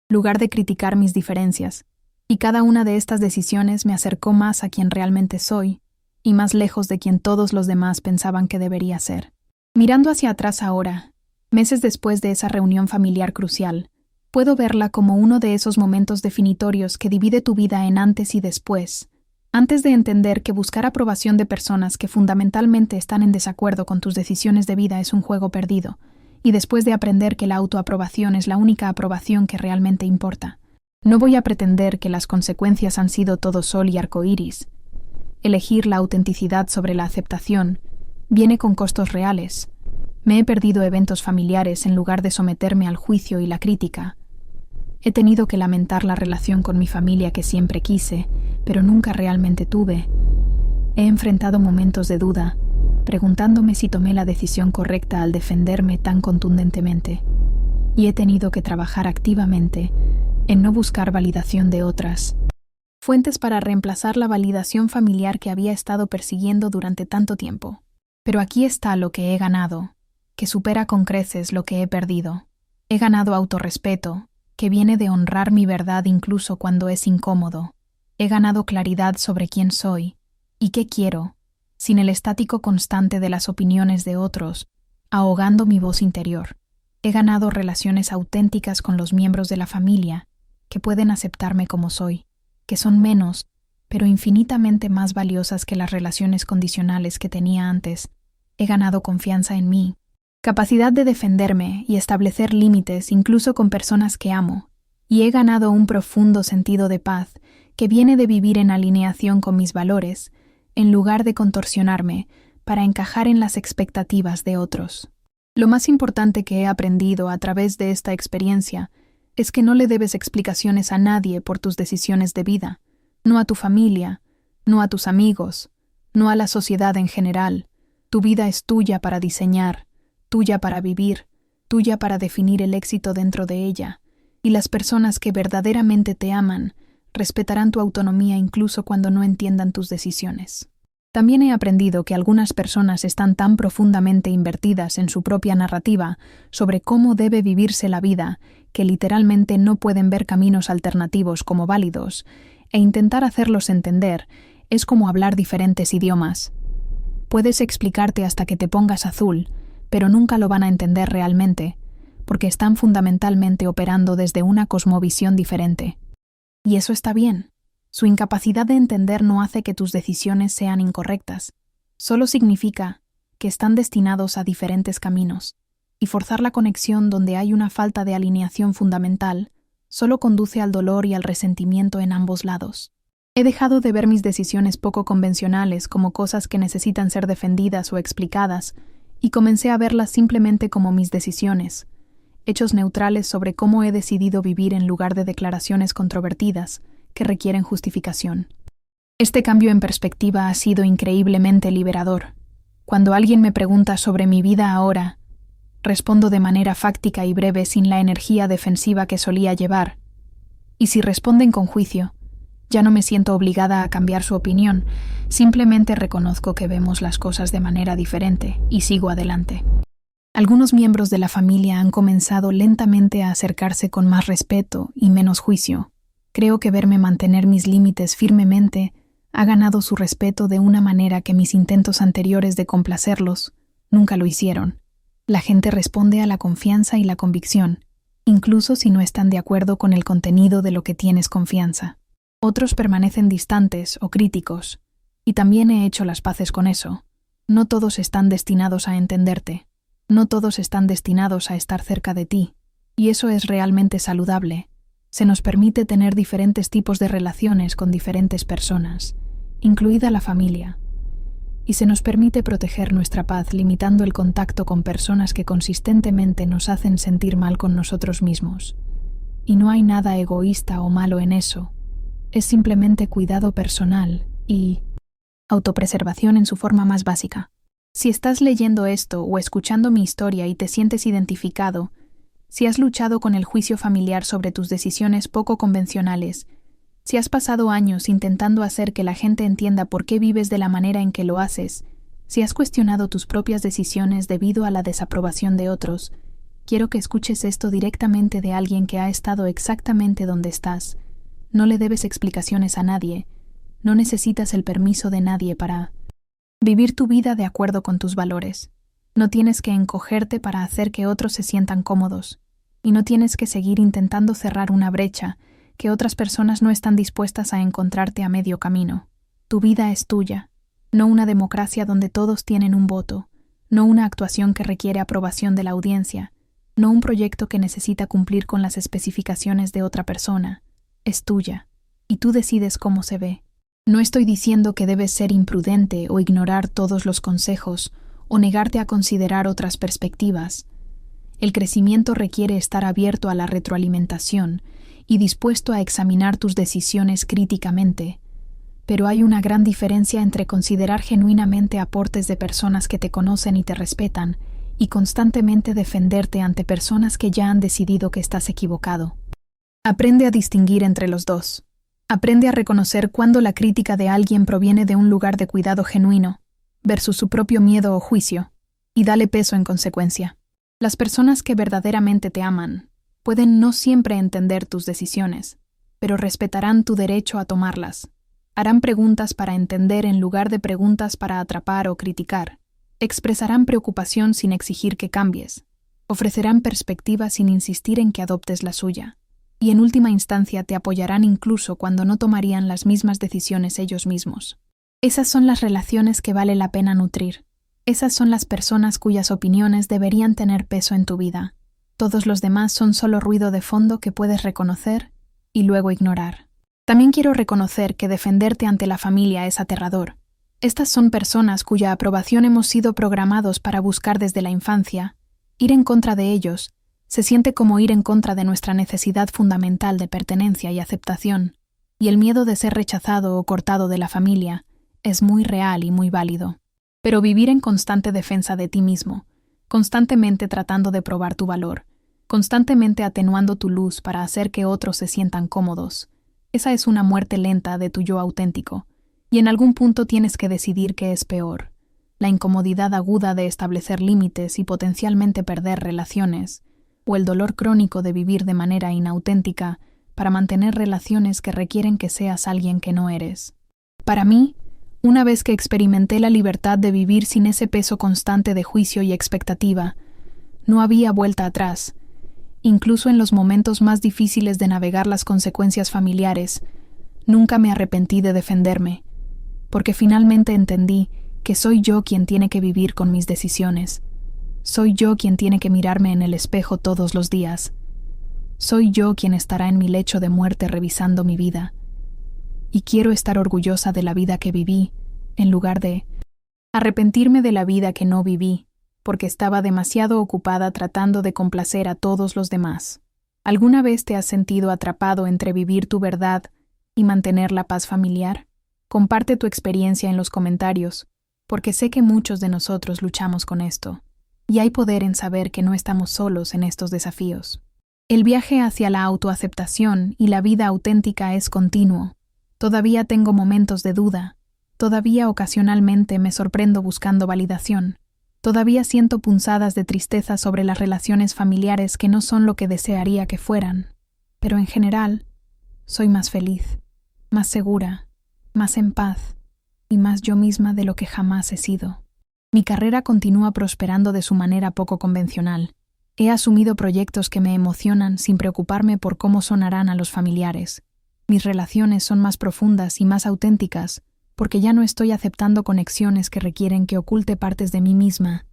en lugar de criticar mis diferencias. Y cada una de estas decisiones me acercó más a quien realmente soy, y más lejos de quien todos los demás pensaban que debería ser. Mirando hacia atrás ahora, meses después de esa reunión familiar crucial, puedo verla como uno de esos momentos definitorios que divide tu vida en antes y después. Antes de entender que buscar aprobación de personas que fundamentalmente están en desacuerdo con tus decisiones de vida es un juego perdido, y después de aprender que la autoaprobación es la única aprobación que realmente importa. No voy a pretender que las consecuencias han sido todo sol y arcoíris. Elegir la autenticidad sobre la aceptación viene con costos reales. Me he perdido eventos familiares en lugar de someterme al juicio y la crítica. He tenido que lamentar la relación con mi familia que siempre quise, pero nunca realmente tuve. He enfrentado momentos de duda, preguntándome si tomé la decisión correcta al defenderme tan contundentemente. Y he tenido que trabajar activamente en no buscar validación de otras fuentes para reemplazar la validación familiar que había estado persiguiendo durante tanto tiempo. Pero aquí está lo que he ganado, que supera con creces lo que he perdido. He ganado autorrespeto, que viene de honrar mi verdad incluso cuando es incómodo. He ganado claridad sobre quién soy y qué quiero, sin el estático constante de las opiniones de otros, ahogando mi voz interior. He ganado relaciones auténticas con los miembros de la familia, que pueden aceptarme como soy, que son menos, pero infinitamente más valiosas que las relaciones condicionales que tenía antes. He ganado confianza en mí, capacidad de defenderme y establecer límites incluso con personas que amo, y he ganado un profundo sentido de paz que viene de vivir en alineación con mis valores, en lugar de contorsionarme para encajar en las expectativas de otros. Lo más importante que he aprendido a través de esta experiencia es que no le debes explicaciones a nadie por tus decisiones de vida, no a tu familia, no a tus amigos, no a la sociedad en general. Tu vida es tuya para diseñar, tuya para vivir, tuya para definir el éxito dentro de ella, y las personas que verdaderamente te aman respetarán tu autonomía incluso cuando no entiendan tus decisiones. También he aprendido que algunas personas están tan profundamente invertidas en su propia narrativa sobre cómo debe vivirse la vida que literalmente no pueden ver caminos alternativos como válidos, e intentar hacerlos entender es como hablar diferentes idiomas. Puedes explicarte hasta que te pongas azul, pero nunca lo van a entender realmente, porque están fundamentalmente operando desde una cosmovisión diferente. Y eso está bien. Su incapacidad de entender no hace que tus decisiones sean incorrectas, solo significa que están destinados a diferentes caminos, y forzar la conexión donde hay una falta de alineación fundamental solo conduce al dolor y al resentimiento en ambos lados. He dejado de ver mis decisiones poco convencionales como cosas que necesitan ser defendidas o explicadas, y comencé a verlas simplemente como mis decisiones, hechos neutrales sobre cómo he decidido vivir en lugar de declaraciones controvertidas que requieren justificación. Este cambio en perspectiva ha sido increíblemente liberador. Cuando alguien me pregunta sobre mi vida ahora, respondo de manera fáctica y breve sin la energía defensiva que solía llevar. Y si responden con juicio, ya no me siento obligada a cambiar su opinión, simplemente reconozco que vemos las cosas de manera diferente y sigo adelante. Algunos miembros de la familia han comenzado lentamente a acercarse con más respeto y menos juicio. Creo que verme mantener mis límites firmemente ha ganado su respeto de una manera que mis intentos anteriores de complacerlos nunca lo hicieron. La gente responde a la confianza y la convicción, incluso si no están de acuerdo con el contenido de lo que tienes confianza. Otros permanecen distantes o críticos, y también he hecho las paces con eso. No todos están destinados a entenderte, no todos están destinados a estar cerca de ti, y eso es realmente saludable. Se nos permite tener diferentes tipos de relaciones con diferentes personas, incluida la familia, y se nos permite proteger nuestra paz limitando el contacto con personas que consistentemente nos hacen sentir mal con nosotros mismos. Y no hay nada egoísta o malo en eso. Es simplemente cuidado personal y autopreservación en su forma más básica. Si estás leyendo esto o escuchando mi historia y te sientes identificado, si has luchado con el juicio familiar sobre tus decisiones poco convencionales, si has pasado años intentando hacer que la gente entienda por qué vives de la manera en que lo haces, si has cuestionado tus propias decisiones debido a la desaprobación de otros, quiero que escuches esto directamente de alguien que ha estado exactamente donde estás. No le debes explicaciones a nadie, no necesitas el permiso de nadie para vivir tu vida de acuerdo con tus valores. No tienes que encogerte para hacer que otros se sientan cómodos, y no tienes que seguir intentando cerrar una brecha que otras personas no están dispuestas a encontrarte a medio camino. Tu vida es tuya, no una democracia donde todos tienen un voto, no una actuación que requiere aprobación de la audiencia, no un proyecto que necesita cumplir con las especificaciones de otra persona. Es tuya, y tú decides cómo se ve. No estoy diciendo que debes ser imprudente o ignorar todos los consejos o negarte a considerar otras perspectivas. El crecimiento requiere estar abierto a la retroalimentación y dispuesto a examinar tus decisiones críticamente. Pero hay una gran diferencia entre considerar genuinamente aportes de personas que te conocen y te respetan y constantemente defenderte ante personas que ya han decidido que estás equivocado. Aprende a distinguir entre los dos. Aprende a reconocer cuándo la crítica de alguien proviene de un lugar de cuidado genuino, versus su propio miedo o juicio, y dale peso en consecuencia. Las personas que verdaderamente te aman pueden no siempre entender tus decisiones, pero respetarán tu derecho a tomarlas. Harán preguntas para entender en lugar de preguntas para atrapar o criticar. Expresarán preocupación sin exigir que cambies. Ofrecerán perspectiva sin insistir en que adoptes la suya. Y en última instancia te apoyarán incluso cuando no tomarían las mismas decisiones ellos mismos. Esas son las relaciones que vale la pena nutrir. Esas son las personas cuyas opiniones deberían tener peso en tu vida. Todos los demás son solo ruido de fondo que puedes reconocer y luego ignorar. También quiero reconocer que defenderte ante la familia es aterrador. Estas son personas cuya aprobación hemos sido programados para buscar desde la infancia. Ir en contra de ellos se siente como ir en contra de nuestra necesidad fundamental de pertenencia y aceptación, y el miedo de ser rechazado o cortado de la familia es muy real y muy válido. Pero vivir en constante defensa de ti mismo, constantemente tratando de probar tu valor, constantemente atenuando tu luz para hacer que otros se sientan cómodos, esa es una muerte lenta de tu yo auténtico, y en algún punto tienes que decidir qué es peor: la incomodidad aguda de establecer límites y potencialmente perder relaciones, o el dolor crónico de vivir de manera inauténtica para mantener relaciones que requieren que seas alguien que no eres. Para mí, una vez que experimenté la libertad de vivir sin ese peso constante de juicio y expectativa, no había vuelta atrás. Incluso en los momentos más difíciles de navegar las consecuencias familiares, nunca me arrepentí de defenderme, porque finalmente entendí que soy yo quien tiene que vivir con mis decisiones. Soy yo quien tiene que mirarme en el espejo todos los días. Soy yo quien estará en mi lecho de muerte revisando mi vida. Y quiero estar orgullosa de la vida que viví, en lugar de arrepentirme de la vida que no viví, porque estaba demasiado ocupada tratando de complacer a todos los demás. ¿Alguna vez te has sentido atrapado entre vivir tu verdad y mantener la paz familiar? Comparte tu experiencia en los comentarios, porque sé que muchos de nosotros luchamos con esto. Y hay poder en saber que no estamos solos en estos desafíos. El viaje hacia la autoaceptación y la vida auténtica es continuo. Todavía tengo momentos de duda. Todavía ocasionalmente me sorprendo buscando validación. Todavía siento punzadas de tristeza sobre las relaciones familiares que no son lo que desearía que fueran. Pero en general, soy más feliz, más segura, más en paz y más yo misma de lo que jamás he sido. Mi carrera continúa prosperando de su manera poco convencional. He asumido proyectos que me emocionan sin preocuparme por cómo sonarán a los familiares. Mis relaciones son más profundas y más auténticas porque ya no estoy aceptando conexiones que requieren que oculte partes de mí misma.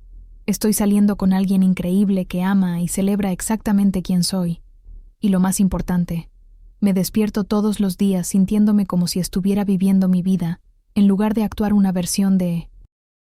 Estoy saliendo con alguien increíble que ama y celebra exactamente quién soy. Y lo más importante, me despierto todos los días sintiéndome como si estuviera viviendo mi vida, en lugar de actuar una versión de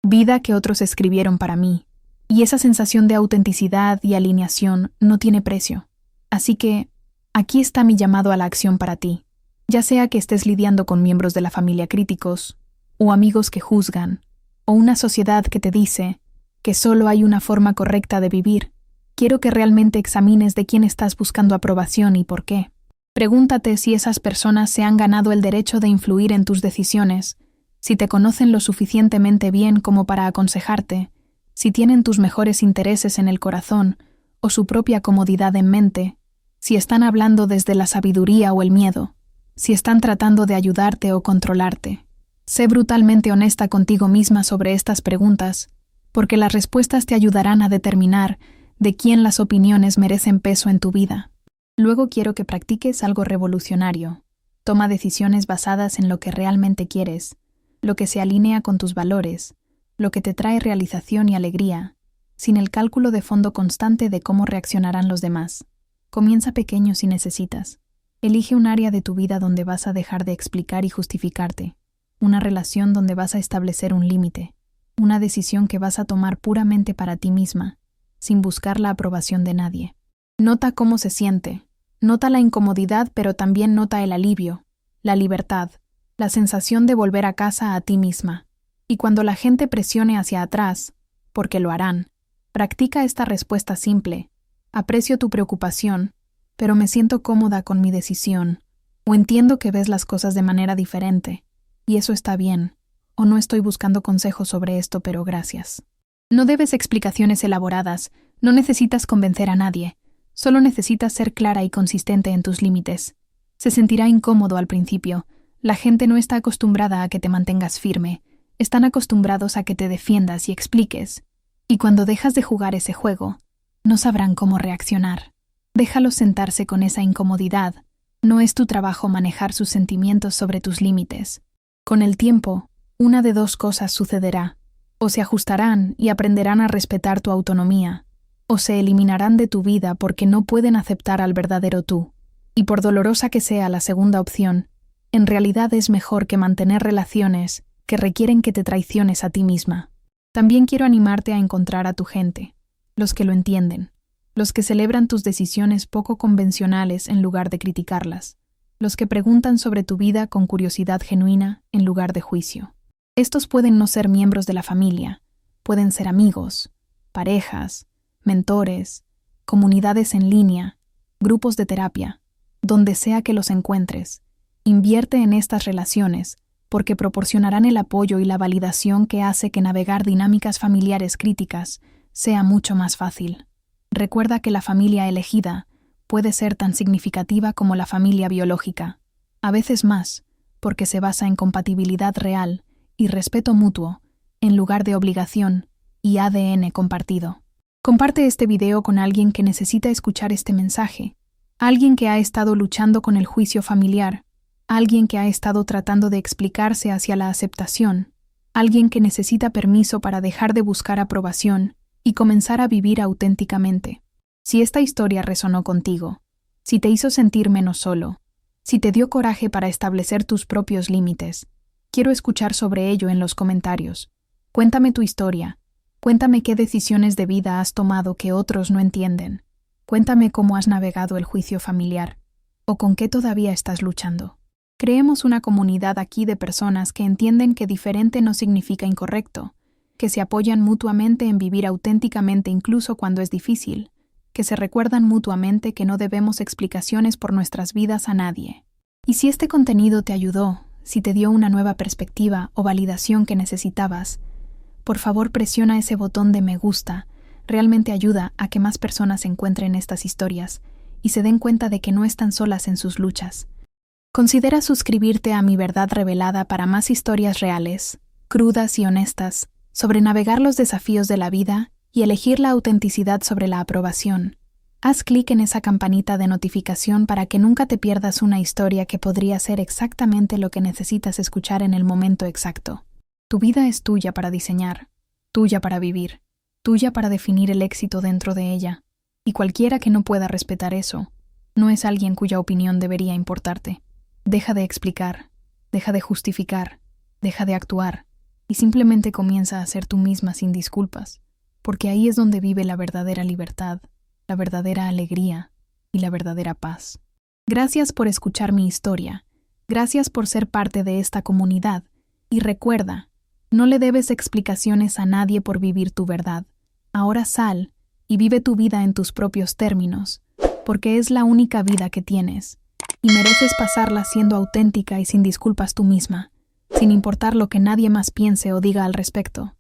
vida que otros escribieron para mí. Y esa sensación de autenticidad y alineación no tiene precio. Así que, aquí está mi llamado a la acción para ti. Ya sea que estés lidiando con miembros de la familia críticos, o amigos que juzgan, o una sociedad que te dice que solo hay una forma correcta de vivir, quiero que realmente examines de quién estás buscando aprobación y por qué. Pregúntate si esas personas se han ganado el derecho de influir en tus decisiones, si te conocen lo suficientemente bien como para aconsejarte, si tienen tus mejores intereses en el corazón o su propia comodidad en mente, si están hablando desde la sabiduría o el miedo, si están tratando de ayudarte o controlarte. Sé brutalmente honesta contigo misma sobre estas preguntas, porque las respuestas te ayudarán a determinar de quién las opiniones merecen peso en tu vida. Luego quiero que practiques algo revolucionario. Toma decisiones basadas en lo que realmente quieres, lo que se alinea con tus valores, lo que te trae realización y alegría, sin el cálculo de fondo constante de cómo reaccionarán los demás. Comienza pequeño si necesitas. Elige un área de tu vida donde vas a dejar de explicar y justificarte, una relación donde vas a establecer un límite, una decisión que vas a tomar puramente para ti misma, sin buscar la aprobación de nadie. Nota cómo se siente. Nota la incomodidad, pero también nota el alivio, la libertad, la sensación de volver a casa a ti misma. Y cuando la gente presione hacia atrás, porque lo harán, practica esta respuesta simple. Aprecio tu preocupación, pero me siento cómoda con mi decisión, o entiendo que ves las cosas de manera diferente, y eso está bien, o no estoy buscando consejos sobre esto, pero gracias. No debes explicaciones elaboradas, no necesitas convencer a nadie, solo necesitas ser clara y consistente en tus límites. Se sentirá incómodo al principio, la gente no está acostumbrada a que te mantengas firme, están acostumbrados a que te defiendas y expliques, y cuando dejas de jugar ese juego, no sabrán cómo reaccionar. Déjalos sentarse con esa incomodidad. No es tu trabajo manejar sus sentimientos sobre tus límites. Con el tiempo, una de dos cosas sucederá. O se ajustarán y aprenderán a respetar tu autonomía, o se eliminarán de tu vida porque no pueden aceptar al verdadero tú. Y por dolorosa que sea la segunda opción, en realidad es mejor que mantener relaciones que requieren que te traiciones a ti misma. También quiero animarte a encontrar a tu gente, los que lo entienden, los que celebran tus decisiones poco convencionales en lugar de criticarlas, los que preguntan sobre tu vida con curiosidad genuina en lugar de juicio. Estos pueden no ser miembros de la familia, pueden ser amigos, parejas, mentores, comunidades en línea, grupos de terapia, donde sea que los encuentres. Invierte en estas relaciones, porque proporcionarán el apoyo y la validación que hace que navegar dinámicas familiares críticas sea mucho más fácil. Recuerda que la familia elegida puede ser tan significativa como la familia biológica, a veces más, porque se basa en compatibilidad real y respeto mutuo, en lugar de obligación y ADN compartido. Comparte este video con alguien que necesita escuchar este mensaje, alguien que ha estado luchando con el juicio familiar, alguien que ha estado tratando de explicarse hacia la aceptación, alguien que necesita permiso para dejar de buscar aprobación y comenzar a vivir auténticamente. Si esta historia resonó contigo, si te hizo sentir menos solo, si te dio coraje para establecer tus propios límites, quiero escuchar sobre ello en los comentarios. Cuéntame tu historia. Cuéntame qué decisiones de vida has tomado que otros no entienden. Cuéntame cómo has navegado el juicio familiar o con qué todavía estás luchando. Creemos una comunidad aquí de personas que entienden que diferente no significa incorrecto, que se apoyan mutuamente en vivir auténticamente incluso cuando es difícil, que se recuerdan mutuamente que no debemos explicaciones por nuestras vidas a nadie. Y si este contenido te ayudó, si te dio una nueva perspectiva o validación que necesitabas, por favor presiona ese botón de me gusta. Realmente ayuda a que más personas encuentren estas historias y se den cuenta de que no están solas en sus luchas. Considera suscribirte a Mi Verdad Revelada para más historias reales, crudas y honestas, sobre navegar los desafíos de la vida y elegir la autenticidad sobre la aprobación. Haz clic en esa campanita de notificación para que nunca te pierdas una historia que podría ser exactamente lo que necesitas escuchar en el momento exacto. Tu vida es tuya para diseñar, tuya para vivir, tuya para definir el éxito dentro de ella. Y cualquiera que no pueda respetar eso, no es alguien cuya opinión debería importarte. Deja de explicar, deja de justificar, deja de actuar, y simplemente comienza a ser tú misma sin disculpas, porque ahí es donde vive la verdadera libertad, la verdadera alegría y la verdadera paz. Gracias por escuchar mi historia, gracias por ser parte de esta comunidad, y recuerda, no le debes explicaciones a nadie por vivir tu verdad. Ahora sal y vive tu vida en tus propios términos, porque es la única vida que tienes, y mereces pasarla siendo auténtica y sin disculpas tú misma, sin importar lo que nadie más piense o diga al respecto.